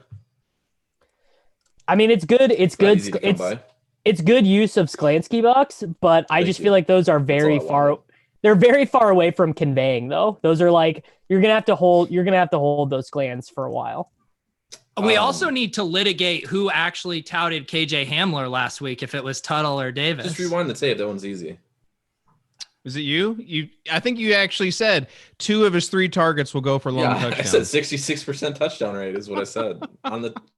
I mean, it's good. It's good. It's good use of Sklansky bucks, but I just feel like those are very far. They're very far away from conveying, though. Those are like, you're gonna have to hold those Sklans for a while. We also need to litigate who actually touted KJ Hamler last week, if it was Tuttle or Davis. Just rewind the tape. That one's easy. Was it you? I think you actually said 2 of his 3 targets will go for long touchdowns. I said 66% touchdown rate is what I said.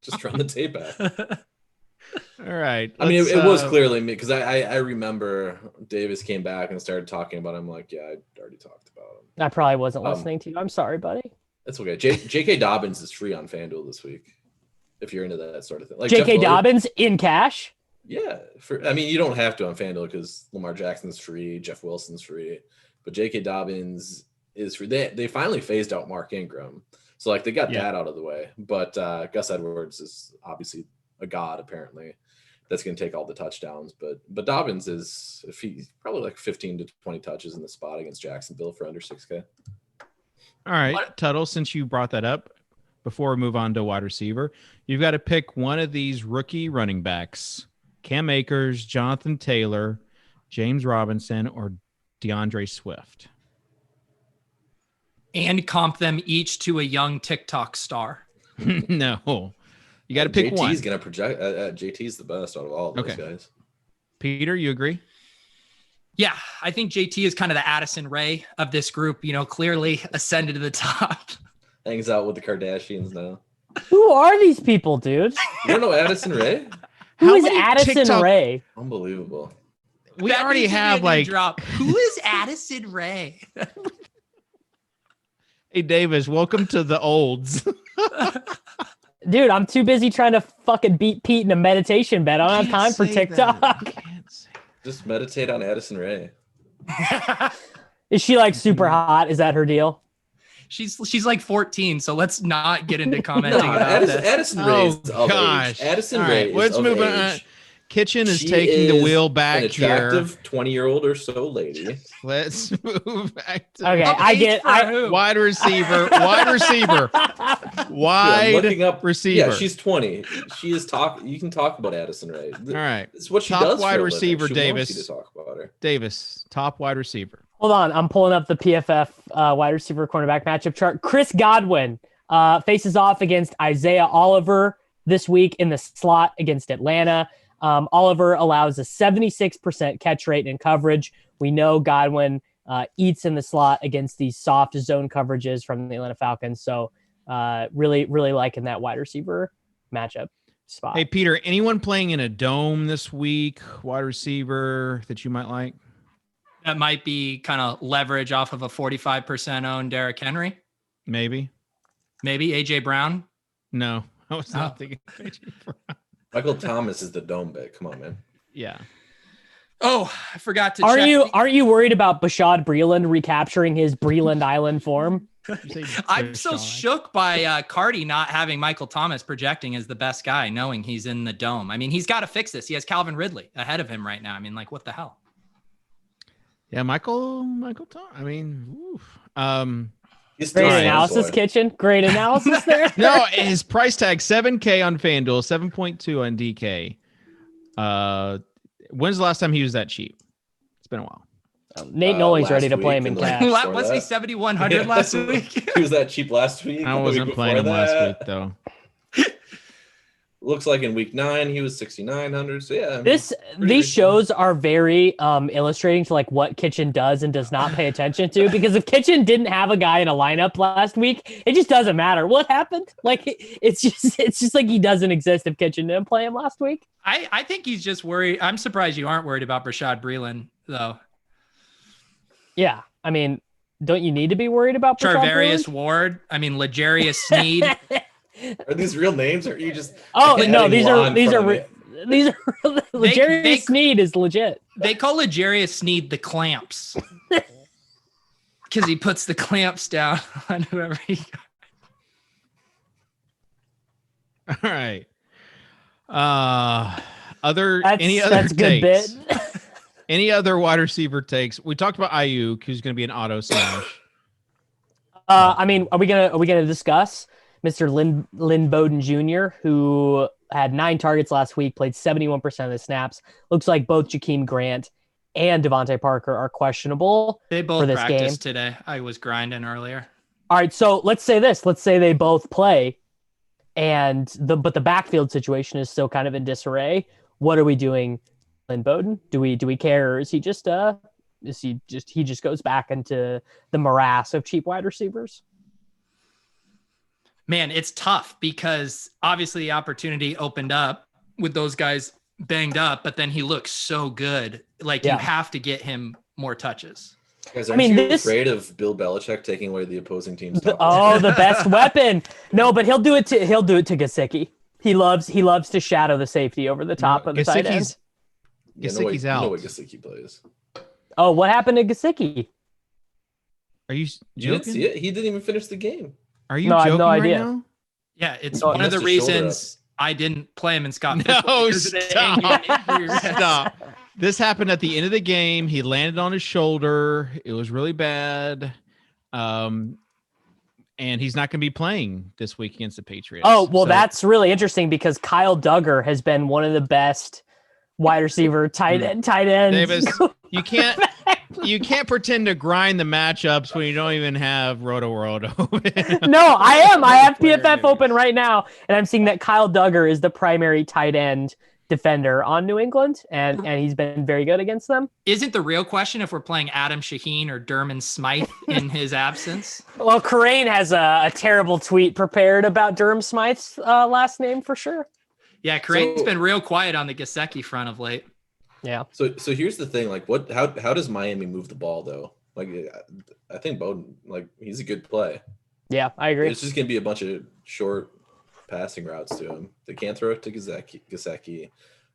Just run the tape back. All right. I mean, it was clearly me because I remember Davis came back and started talking about him. I'm like, yeah, I already talked about him. I probably wasn't listening to you. I'm sorry, buddy. That's okay. J.K. Dobbins is free on FanDuel this week. if you're into that sort of thing. Like J.K. Dobbins in cash. Yeah, you don't have to on FanDuel because Lamar Jackson's free, Jeff Wilson's free, but J.K. Dobbins is free. They finally phased out Mark Ingram, so like they got that out of the way. But Gus Edwards is obviously a god apparently. That's going to take all the touchdowns, but Dobbins is probably like 15 to 20 touches in the spot against Jacksonville for under 6K. All right, Tuttle, since you brought that up, before we move on to wide receiver, you've got to pick one of these rookie running backs: Cam Akers, Jonathan Taylor, James Robinson, or DeAndre Swift. And comp them each to a young TikTok star. No. You got to pick one. JT's going to project. JT's the best out of all of those guys. Peter, you agree? Yeah, I think JT is kind of the Addison Ray of this group. Clearly ascended to the top. Hangs out with the Kardashians now. Who are these people, dude? You don't know Addison Ray? Who is Addison Ray? Unbelievable. We already have Who is Addison Ray? Hey, Davis, welcome to the olds. Dude, I'm too busy trying to fucking beat Pete in a meditation bet. I don't have time for TikTok. Just meditate on Addison Ray. Is she like super hot? Is that her deal? She's like 14, so let's not get into commenting about this. Addison Ray is of age. Addison Ray is of age. Kitchen is taking the wheel back an attractive 20-year-old or so lady. Let's move back to wide receiver. Receiver. Yeah, she's 20. She is You can talk about Addison Ray. All right. It's what she top does. Wide receiver, Davis. To talk about her. Davis, top wide receiver. Hold on, I'm pulling up the PFF wide receiver cornerback matchup chart. Chris Godwin faces off against Isaiah Oliver this week in the slot against Atlanta. Oliver allows a 76% catch rate in coverage. We know Godwin eats in the slot against these soft zone coverages from the Atlanta Falcons. So really, really liking that wide receiver matchup spot. Hey, Peter, anyone playing in a dome this week, wide receiver that you might like? That might be kind of leverage off of a 45% owned Derrick Henry. Maybe AJ Brown. No, I was not thinking AJ Brown. Michael Thomas is the dome bet. Come on, man. Yeah. Oh, I forgot to check. Aren't you worried about Bashaud Breeland recapturing his Breeland Island form? I'm so shook by Cardi not having Michael Thomas projecting as the best guy, knowing he's in the dome. I mean, he's got to fix this. He has Calvin Ridley ahead of him right now. I mean, like, what the hell? Yeah, Michael Thomas. I mean, oof. Great analysis, Kitchen. Great analysis there. No, his price tag $7K on FanDuel, 7.2 on DK. When's the last time he was that cheap? It's been a while. Nate Nolan's ready to play him in cash. Was he 7,100 last week? He was that cheap last week. I wasn't playing him last week though. Looks like in week 9 he was 6,900. So yeah, these shows are very illustrating to like what Kitchen does and does not pay attention to. Because if Kitchen didn't have a guy in a lineup last week, it just doesn't matter what happened. Like it's just like he doesn't exist if Kitchen didn't play him last week. I think he's just worried. I'm surprised you aren't worried about Bashaud Breeland though. Yeah, I mean, don't you need to be worried about Charvarius Ward? I mean, L'Jarius Sneed. Are these real names, or are you just? Oh no, these are L'Jarius Sneed is legit. They call L'Jarius Sneed the clamps because he puts the clamps down on whoever he. All right. That's good bit. Any other wide receiver takes? We talked about Ayuk, who's going to be an auto smash. I mean, are we gonna discuss Mr. Lynn Bowden Jr., who had 9 targets last week, played 71% of the snaps. Looks like both Jakeem Grant and Devontae Parker are questionable. They both for this practiced game today. I was grinding earlier. All right, so let's say this. Let's say they both play, but the backfield situation is still kind of in disarray. What are we doing, Lynn Bowden? Do we care, or is he just goes back into the morass of cheap wide receivers? Man, it's tough because obviously the opportunity opened up with those guys banged up, but then he looks so good. Like you have to get him more touches. Guys, aren't you afraid of Bill Belichick taking away the opposing team's top? The best weapon. No, but he'll do it to Gesicki. He loves to shadow the safety over the top of the tight end. Gesicki's out. You know what Gesicki plays. Oh, what happened to Gesicki? Are you You didn't joking? see it? He didn't even finich the game. Are you No, I have joking no right idea. now? Yeah, it's Oh, one of the missed his shoulder reasons I didn't play him in Scott. No, because of the stop. injury risk. Stop. This happened at the end of the game. He landed on his shoulder. It was really bad. And he's not going to be playing this week against the Patriots. Oh, well, So- that's really interesting because Kyle Duggar has been one of the best wide receiver tight ends. Davis, you can't pretend to grind the matchups when you don't even have Roto World open. No, I am. I have Player PFF news. open right now, and I'm seeing that Kyle Duggar is the primary tight end defender on New England, and he's been very good against them. Isn't the real question if we're playing Adam Shaheen or Dermon Smythe in his absence? Well, Corain has a terrible tweet prepared about Durham Smythe's last name for sure. Yeah, Crane's been real quiet on the Gesicki front of late. Yeah. So here's the thing, like how does Miami move the ball though? Like I think Bowden, like he's a good play. Yeah, I agree. It's just gonna be a bunch of short passing routes to him. They can't throw it to Gesicki.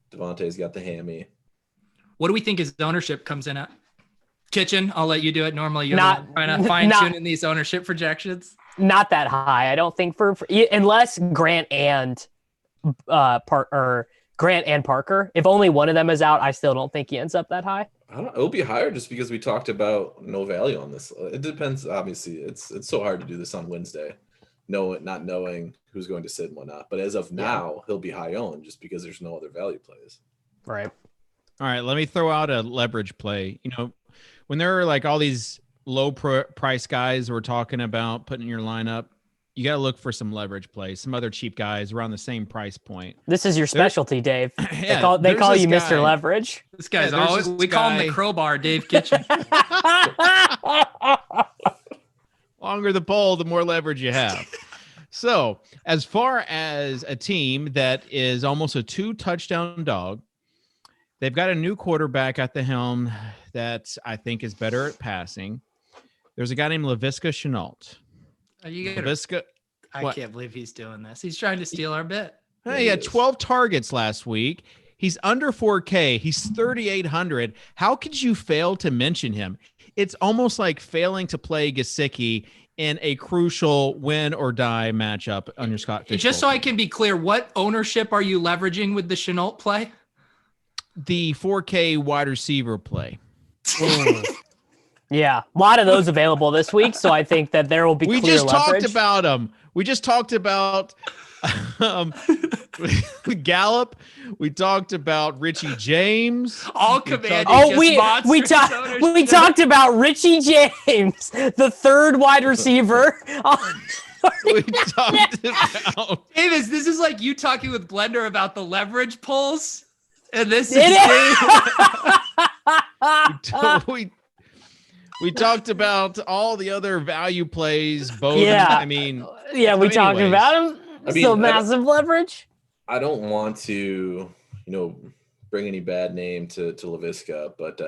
Devontae's got the hammy. What do we think his ownership comes in at? Kitchen, I'll let you do it. Normally you're Not- trying to fine not- tuning these ownership projections. Not that high, I don't think for unless Grant and Grant and Parker. If only one of them is out, I still don't think he ends up that high. I don't know. It'll be higher just because we talked about no value on this. It depends. Obviously, it's so hard to do this on Wednesday, not knowing who's going to sit and whatnot. But as of now, he'll be high owned just because there's no other value plays. Right. All right, let me throw out a leverage play. You know, when there are like all these low price guys we're talking about putting in your lineup, you got to look for some leverage plays, some other cheap guys around the same price point. This is your specialty, Dave. Yeah, they call there's you this Mr. guy. Leverage. This guy's there's always, this we call him guy- the crowbar, Dave Kitchen. Longer the pole, the more leverage you have. So, as far as a team that is almost a 2-touchdown dog, they've got a new quarterback at the helm that I think is better at passing. There's a guy named Laviska Shenault. Laviska, I What? can't believe he's doing this. He's trying to steal our bit. he had 12 targets last week. He's under 4K. He's 3,800. How could you fail to mention him? It's almost like failing to play Gesicki in a crucial win or die matchup on your Scott Fish. Just so I can be clear, what ownership are you leveraging with the Chenault play? The 4K wide receiver play. Yeah, a lot of those available this week, so I think that there will be We clear just leverage. talked about him. We just talked about Gallup. We talked about Richie James. All commanding. Oh, just we monstrous ownership. talked about Richie James, the third wide receiver. We talked about Davis, this is like you talking with Blender about the leverage pulls, and this is It we talked about all the other value plays. Bowden. Yeah. I mean, Yeah, we So talked anyways, about him. I mean, So I- massive leverage. I don't want to, bring any bad name to Laviska, but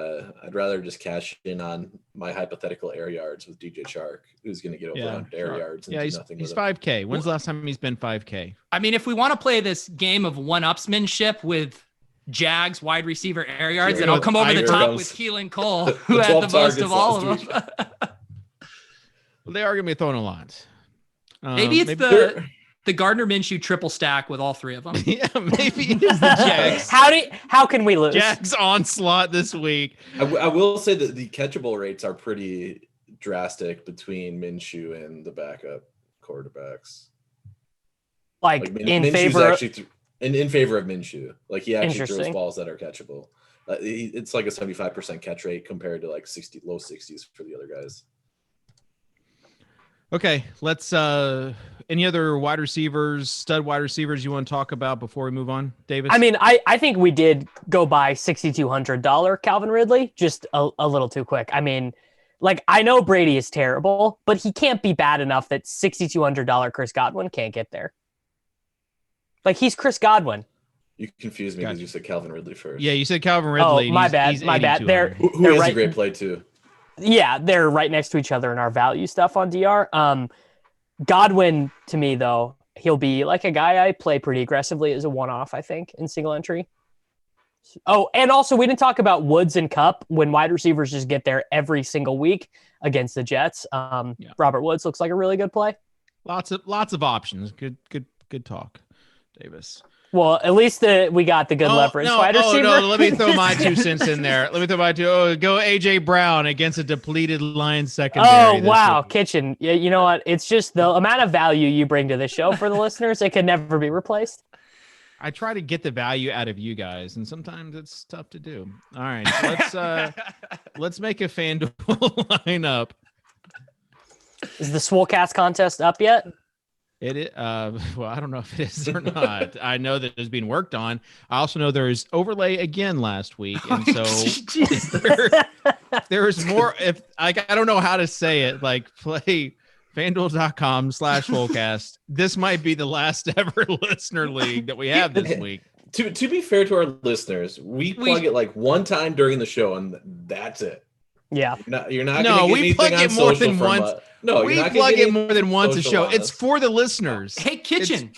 I'd rather just cash in on my hypothetical air yards with DJ Chark, who's going to get over 100 air sure. yards and Yeah, do he's nothing with it. 5K. When's the last time he's been 5K? I mean, if we want to play this game of one-upsmanship with Jags wide receiver air yards, then I'll come over the Here top comes with Keelan Cole, the who had 12 the most of targets all last of them. Well, they are going to be throwing a lot. Maybe it's the Gardner Minshew triple stack with all three of them. Yeah, maybe it's the Jags. How can we lose? Jags onslaught this week. I will say that the catchable rates are pretty drastic between Minshew and the backup quarterbacks. Like in Minshew's favor. actually in favor of Minshew. Like he actually throws Interesting. balls that are catchable. It's like a 75% catch rate compared to like low 60s for the other guys. Okay, let's any other wide receivers, stud wide receivers you want to talk about before we move on, Davis? I mean, I think we did go by $6,200 Calvin Ridley just a little too quick. I mean, like I know Brady is terrible, but he can't be bad enough that $6,200 Chris Godwin can't get there. Like he's Chris Godwin. You confused me because you said Calvin Ridley first. Yeah, you said Calvin Ridley. Oh, my bad. He's My bad. 8,200. Who They're has right- a great play too. Yeah, they're right next to each other in our value stuff on DR. Godwin, to me, though, he'll be like a guy I play pretty aggressively as a one-off, I think, in single entry. Oh, and also we didn't talk about Woods and Cup when wide receivers just get there every single week against the Jets. Robert Woods looks like a really good play. Lots of options. Good talk, Davis. Well, at least we got the good leverage wide receiver. No, let me throw my 2 cents in there. Go AJ Brown against a depleted Lions secondary. Oh, wow. Kitchen. Yeah, you know what? It's just the amount of value you bring to the show for the listeners. It can never be replaced. I try to get the value out of you guys, and sometimes it's tough to do. All right, let's make a FanDuel lineup. Is the Swolecast contest up yet? It is, well, I don't know if it is or not. I know that it's being worked on. I also know there's overlay again last week, and so there's more. If I don't know how to say it, like play FanDuel.com/Swolecast. This might be the last ever listener league that we have this week. To be fair to our listeners, we plug it like one time during the show, and that's it. Yeah. You're not going to get anything on social from us. No, we plug it more than once a show. It's for the listeners. Hey, Kitchen,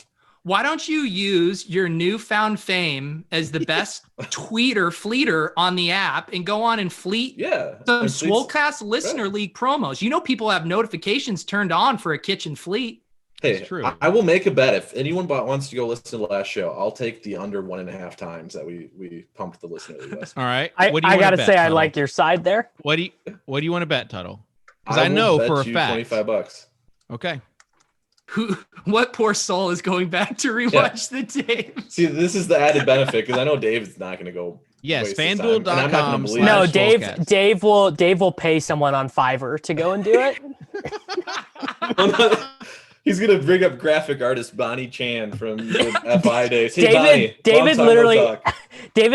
why don't you use your newfound fame as the best fleeter on the app and go on and fleet some Swolecast Listener League promos? You know people have notifications turned on for a Kitchen fleet. Hey, true. I will make a bet. If anyone wants to go listen to the last show, I'll take the under 1.5 times that we pumped the Listener League. All right. I got to say, Tuttle? I like your side there. What do you want to bet, Tuttle? Because I know for a fact. $25. Okay. What poor soul is going back to rewatch the tape? See, this is the added benefit because I know Dave's not going to go. Yes, FanDuel.com. No, Dave will pay someone on Fiverr to go and do it. He's gonna bring up graphic artist Bonnie Chan from the FI days. Hey, David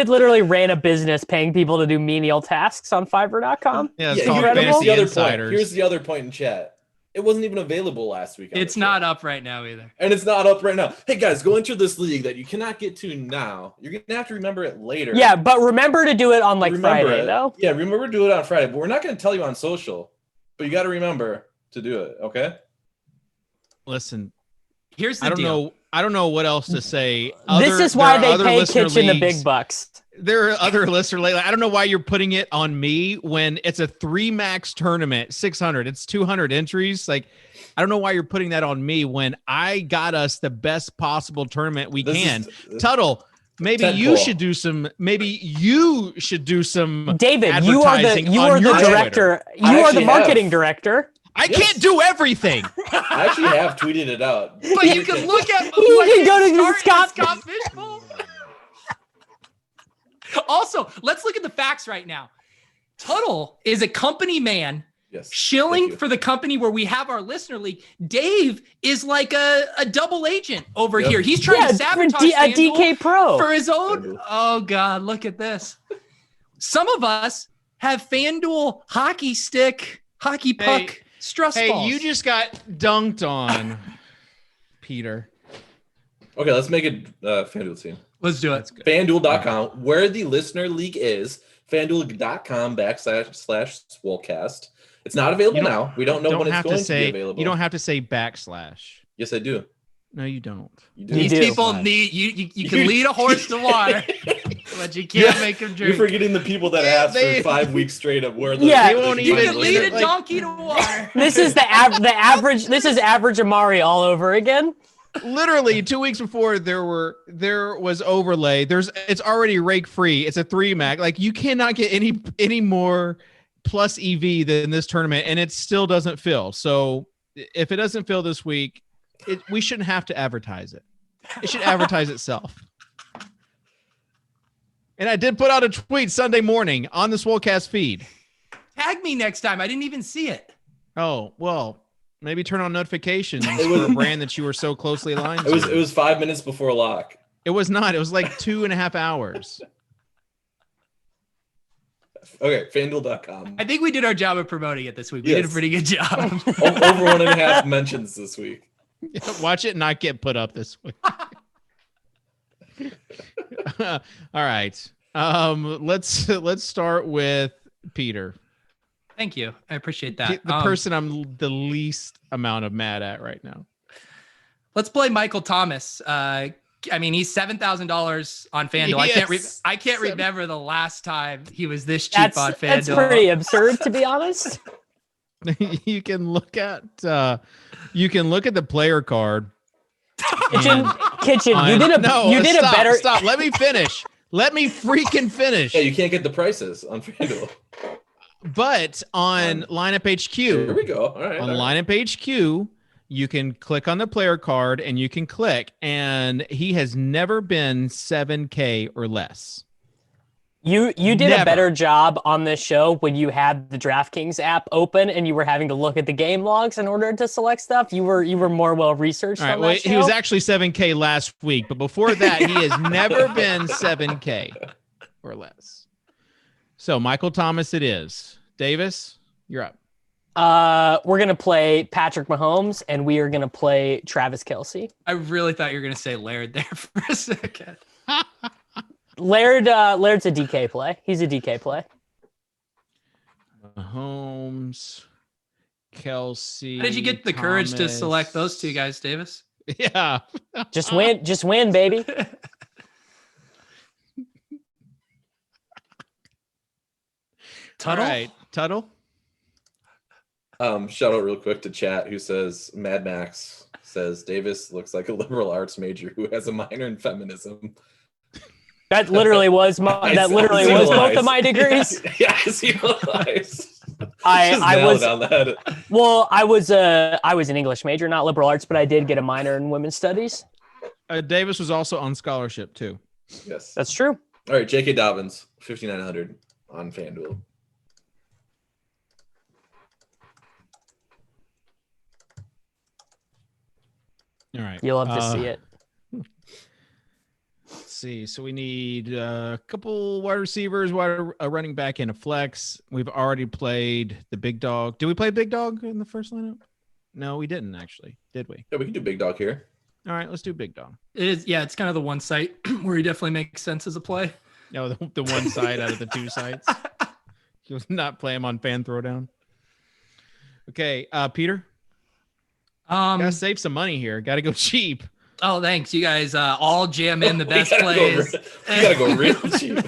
literally ran a business paying people to do menial tasks on Fiverr.com. Yeah, here's the other point in chat. It wasn't even available last week. It's not up right now either. And it's not up right now. Hey guys, go into this league that you cannot get to now. You're gonna have to remember it later. Yeah, but remember to do it on Friday though. Yeah, remember to do it on Friday. But we're not gonna tell you on social. But you got to remember to do it. Okay. Listen, here's the deal. I don't know what else to say. This is why they pay Kitchen the big bucks. There are other listener leagues. I don't know why you're putting it on me when it's a 3 max tournament, 600. It's 200 entries. Like, I don't know why you're putting that on me when I got us the best possible tournament we can. Tuttle, maybe you should do some. Maybe you should do some. David, you are the director. You are the marketing director. I can't do everything. I actually have tweeted it out. But you can look at you can go to Scott Fishbowl. Also, let's look at the facts right now. Tuttle is a company man. Yes. Shilling for the company where we have our listener league. Dave is like a double agent over here. He's trying to sabotage a DK Pro for his own. Oh God, look at this. Some of us have FanDuel hockey puck. Stress balls. You just got dunked on, Peter. Okay, let's make a FanDuel team. Let's do it. FanDuel.com, where the listener league is. FanDuel.com/Swolecast. It's not available now. We don't know when it's going to be available. You don't have to say backslash. Yes, I do. No, you don't. These people need you. You can lead a horse to water, but you can't make him drink. You're forgetting the people that asked for 5 weeks straight of where you can lead a donkey to water. This is the average. This is average Amari all over again. Literally 2 weeks before there was overlay. It's already rake free. It's a 3 max. Like you cannot get any more plus EV than this tournament, and it still doesn't fill. So if it doesn't fill this week, we shouldn't have to advertise it. It should advertise itself. And I did put out a tweet Sunday morning on the Swolecast feed. Tag me next time. I didn't even see it. Oh, well, maybe turn on notifications for a brand that you were so closely aligned to. It was 5 minutes before lock. It was not. It was like 2.5 hours. Okay, FanDuel.com. I think we did our job of promoting it this week. We did a pretty good job. Over 1.5 mentions this week. Watch it not get put up this week. All right. Let's start with Peter. Thank you. I appreciate that. The person I'm the least amount of mad at right now. Let's play Michael Thomas. I mean, he's $7,000 on FanDuel. I can't remember the last time he was this cheap on FanDuel. That's pretty absurd, to be honest. You can look at the player card. Kitchen, you did a better. Stop. Let me finish. Let me freaking finish. Yeah, you can't get the prices on FanDuel. But on Lineup HQ, here we go. All right. On Lineup HQ, you can click on the player card and you can click, and he has never been 7K or less. You did a better job on this show when you had the DraftKings app open and you were having to look at the game logs in order to select stuff. You were more well researched. All right, well, he was actually 7K last week, but before that, he has never been 7K or less. So Michael Thomas, it is. Davis, you're up. We're gonna play Patrick Mahomes and we are gonna play Travis Kelce. I really thought you were gonna say Laird there for a second. Laird's a DK play. He's a DK play. Mahomes, Kelce. How did you get the courage to select those two guys, Davis? Yeah. Just win, baby. Tuttle? All right, Tuttle. Shout out real quick to chat who says Mad Max says Davis looks like a liberal arts major who has a minor in feminism. That literally was both of my degrees. Yeah, I was an English major, not liberal arts, but I did get a minor in women's studies. Davis was also on scholarship too. Yes, that's true. All right, J.K. Dobbins, 5,900 on FanDuel. All right, you'll love to see it. Let's see. So we need a couple wide receivers, a running back, and a flex. We've already played the big dog. Did we play big dog in the first lineup? No, we didn't actually. Did we? Yeah, we can do big dog here. All right, let's do big dog. It is. Yeah, it's kind of the one site where he definitely makes sense as a play. No, the one side out of the two sites. You'll not play him on Fan Throwdown. Okay, Peter. Gotta save some money here. Gotta go cheap. Oh, thanks. You guys all jam in the best plays. You gotta go real cheap.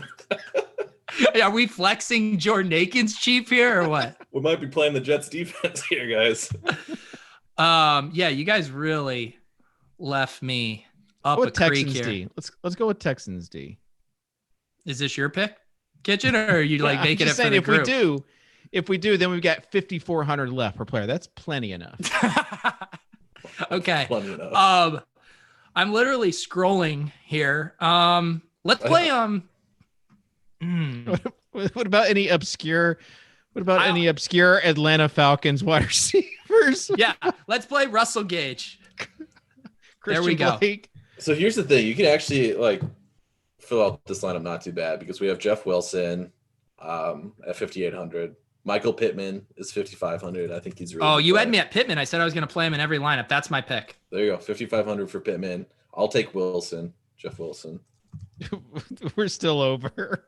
Are we flexing Jordan Akins cheap here or what? We might be playing the Jets defense here, guys. Yeah, you guys really left me up a creek here. D. Let's go with Texans D. Is this your pick, Kitchen, or are you like making it for the if group? If we do, then we've got 5,400 left per player. That's plenty enough. Okay. Plenty enough. I'm literally scrolling here. Let's play What about any obscure Atlanta Falcons wide receivers? Yeah, let's play Russell Gage. There we go. Blake. So here's the thing. You can actually fill out this lineup not too bad because we have Jeff Wilson at 5,800. Michael Pittman is 5,500. I think he's really Oh, you had me at Pittman. I said I was going to play him in every lineup. That's my pick. There you go. 5,500 for Pittman. I'll take Wilson. Jeff Wilson. We're still over.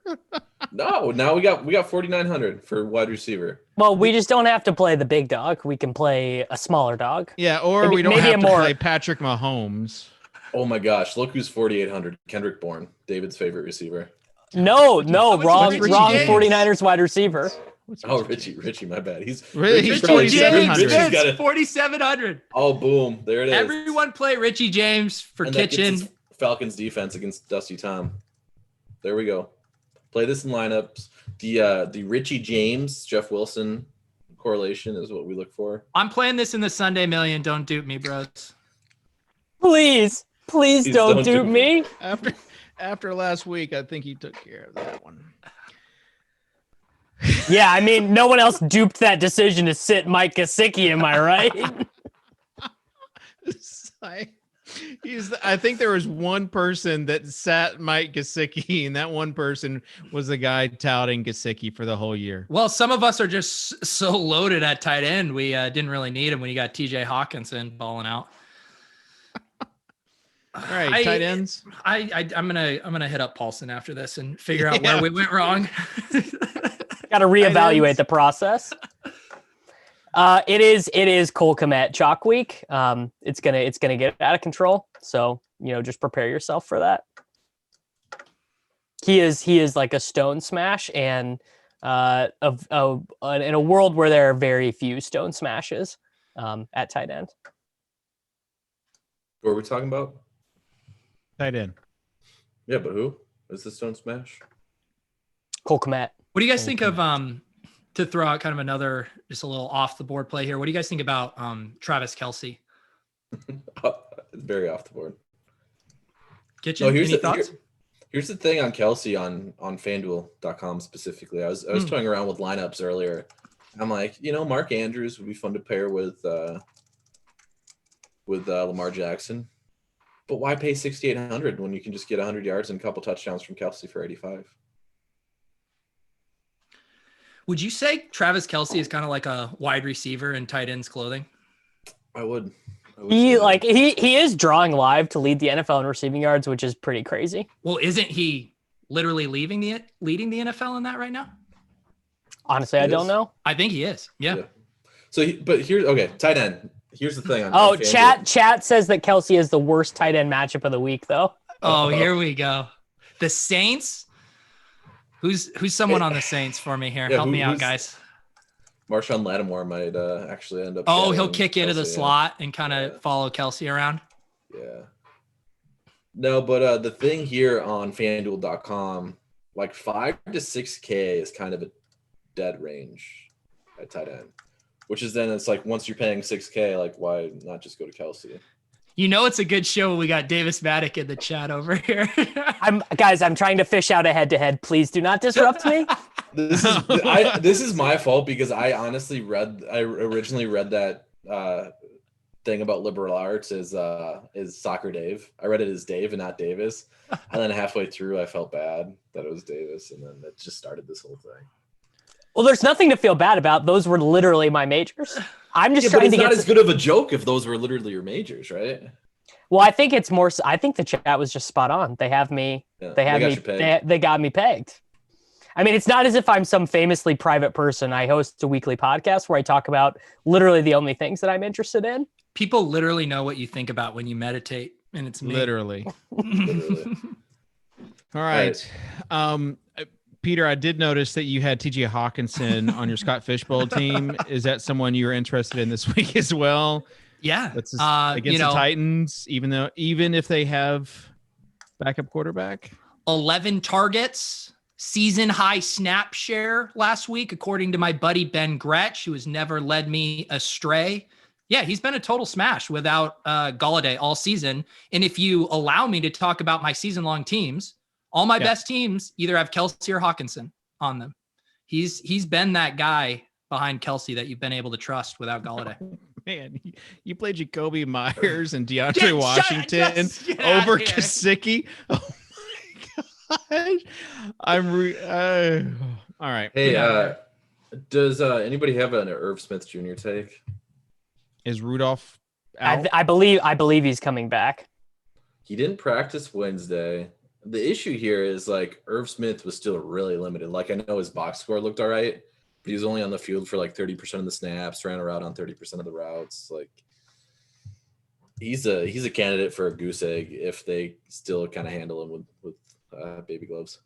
No, now we got 4,900 for wide receiver. Well, we just don't have to play the big dog. We can play a smaller dog. Yeah, or we don't have to play Patrick Mahomes. Oh my gosh, look who's 4,800. Kendrick Bourne, David's favorite receiver. No, wrong 49ers wide receiver. Richie, my bad. He's 4,700. 4,700. Oh, boom. There it is. Everyone play Richie James for Kitchen. Falcons defense against Dusty Tom. There we go. Play this in lineups. The Richie James, Jeff Wilson correlation is what we look for. I'm playing this in the Sunday Million. Don't dupe me, bros. Please don't dupe me. After last week, I think he took care of that one. Yeah, I mean, no one else duped that decision to sit Mike Gesicki, am I right? I think there was one person that sat Mike Gesicki, and that one person was the guy touting Gesicki for the whole year. Well, some of us are just so loaded at tight end, we didn't really need him when you got TJ Hawkinson balling out. All right, tight ends. I'm gonna hit up Paulson after this and figure out where we went wrong. Got to reevaluate the process. It is Cole Kmet chalk week. It's gonna get out of control. So, just prepare yourself for that. He is like a stone smash, and in a world where there are very few stone smashes at tight end. What are we talking about? Tight end. Yeah, but who is the stone smash? Cole Kmet. What do you guys think of to throw out kind of another just a little off the board play here? What do you guys think about Travis Kelce? It's very off the board. Kitchen, any thoughts? Here's the thing on Kelce on FanDuel.com specifically. I was toying around with lineups earlier. I'm like, Mark Andrews would be fun to pair with Lamar Jackson, but why pay 6,800 when you can just get 100 yards and a couple touchdowns from Kelce for 85? Would you say Travis Kelce is kind of like a wide receiver in tight ends clothing? I would He is drawing live to lead the NFL in receiving yards, which is pretty crazy. Well, isn't he literally leading the NFL in that right now? Honestly, I don't know. I think he is. Yeah. So, tight end. Here's the thing. On chat says that Kelce is the worst tight end matchup of the week, though. Oh, here we go. The Saints. Who's someone on the Saints for me here? Help me out, guys. Marshawn Lattimore might actually end up. Oh, he'll kick into the slot and kind of follow Kelce around. Yeah. No, but the thing here on FanDuel.com, like 5 to 6K is kind of a dead range at tight end, which is then it's like once you're paying 6K, like why not just go to Kelce? It's a good show. We got Davis Mattek in the chat over here. I'm trying to fish out a head-to-head. Please do not disrupt me. This is my fault because I originally read that thing about liberal arts is Socrdave. I read it as Dave and not Davis. And then halfway through I felt bad that it was Davis, and then it just started this whole thing. Well, there's nothing to feel bad about. Those were literally my majors. I'm just trying to get. It's not as good of a joke if those were literally your majors, right? Well, I think it's more. I think the chat was just spot on. They have me. Yeah, they got me pegged. I mean, it's not as if I'm some famously private person. I host a weekly podcast where I talk about literally the only things that I'm interested in. People literally know what you think about when you meditate, and it's me. Literally. Literally. All right. Peter, I did notice that you had TJ Hawkinson on your Scott Fishbowl team. Is that someone you were interested in this week as well? Yeah. That's against the Titans, even if they have backup quarterback. 11 targets, season high snap share last week, according to my buddy Ben Gretsch, who has never led me astray. Yeah, he's been a total smash without Golladay all season. And if you allow me to talk about my season-long teams, all my best teams either have Kelce or Hawkinson on them. He's been that guy behind Kelce that you've been able to trust without Golladay. Man, you played Jacoby Myers and DeAndre Washington over Gesicki. Oh my gosh. All right. Hey, does anybody have an Irv Smith Jr. take? Is Rudolph out? I believe he's coming back. He didn't practice Wednesday. The issue here is like Irv Smith was still really limited. Like I know his box score looked all right, but he was only on the field for like 30% of the snaps, ran a route on 30% of the routes. Like he's a candidate for a goose egg if they still kind of handle him with baby gloves.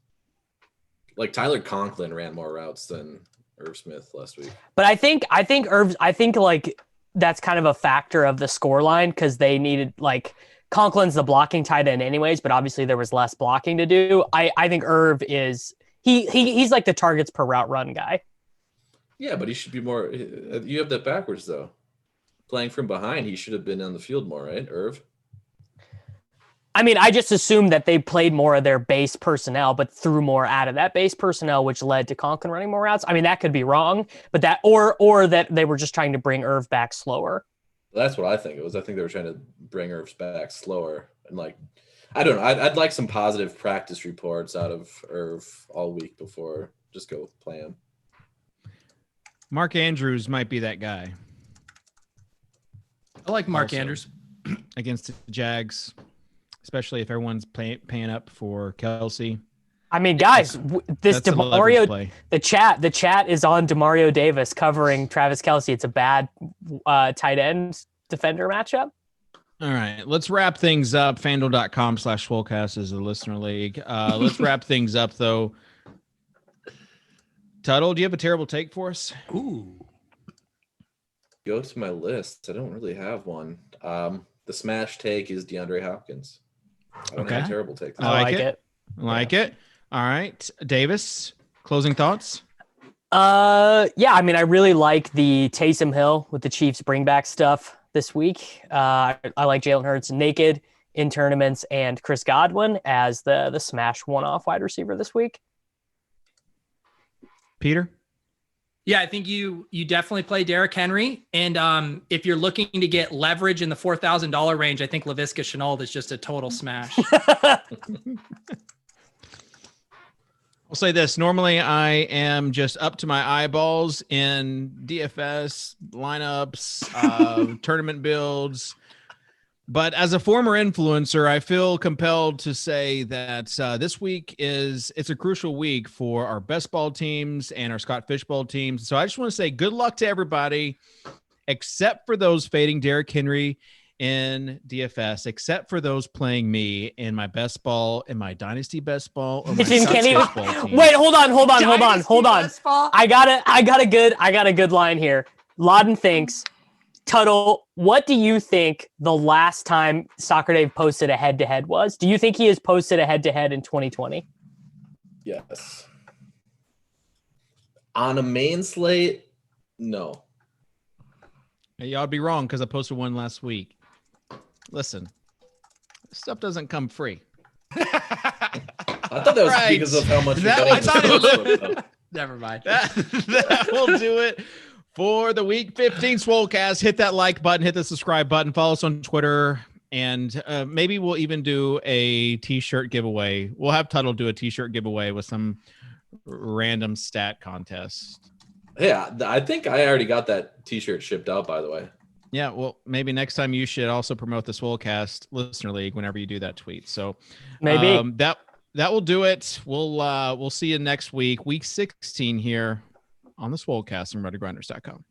Like Tyler Conklin ran more routes than Irv Smith last week. But I think like that's kind of a factor of the score line because they needed like Conklin's the blocking tight end anyways, but obviously there was less blocking to do. I think Irv is he's like the targets per route run guy. Yeah, but he should be more. You have that backwards though. Playing from behind, he should have been on the field more, right, Irv? I mean, I just assumed that they played more of their base personnel, but threw more out of that base personnel, which led to Conklin running more routes. I mean, that could be wrong, but that or that they were just trying to bring Irv back slower. That's what I think it was. I think they were trying to bring Irv back slower. And like, I don't know. I'd like some positive practice reports out of Irv all week before just go play him. Mark Andrews might be that guy. I like Mark Andrews. Against the Jags, especially if everyone's paying up for Kelce. I mean, guys, this That's a leverage Demario, play. the chat is on Demario Davis covering Travis Kelce. It's a bad tight end defender matchup. All right, let's wrap things up. FanDuel.com/Swolecast is a listener league. Let's wrap things up, though. Tuttle, do you have a terrible take for us? Ooh. Go to my list. I don't really have one. The smash take is DeAndre Hopkins. I don't have a terrible take. I like it. I like it. All right, Davis, closing thoughts? Yeah, I mean, I really like the Taysom Hill with the Chiefs bring back stuff this week. I like Jalen Hurts naked in tournaments and Chris Godwin as the smash one-off wide receiver this week. Peter? Yeah, I think you definitely play Derrick Henry. And if you're looking to get leverage in the $4,000 range, I think Laviska Shenault is just a total smash. I'll say this. Normally, I am just up to my eyeballs in DFS lineups, tournament builds. But as a former influencer, I feel compelled to say that this week it's a crucial week for our best ball teams and our Scott Fishbowl teams. So I just want to say good luck to everybody, except for those fading Derrick Henry in DFS, except for those playing me in my best ball, in my dynasty best ball. Or my Scott Fishbowl team. Wait, hold on. I got a good line here. Laden thinks, Tuttle, what do you think the last time Socrdave posted a head-to-head was? Do you think he has posted a head-to-head in 2020? Yes. On a main slate, no. Y'all would be wrong because I posted one last week. Listen, this stuff doesn't come free. I thought that was Right. because of how much you That- got I on thought the it was- Never mind. That will do it for the Week 15 Swolecast. Hit that like button, hit the subscribe button, follow us on Twitter, and maybe we'll even do a T-shirt giveaway. We'll have Tuttle do a T-shirt giveaway with some random stat contest. Yeah, I think I already got that T-shirt shipped out, by the way. Yeah, well, maybe next time you should also promote the Swolecast Listener League whenever you do that tweet. So Maybe. that will do it. We'll see you next week, Week 16 here on the Swolecast and RotoGrinders.com.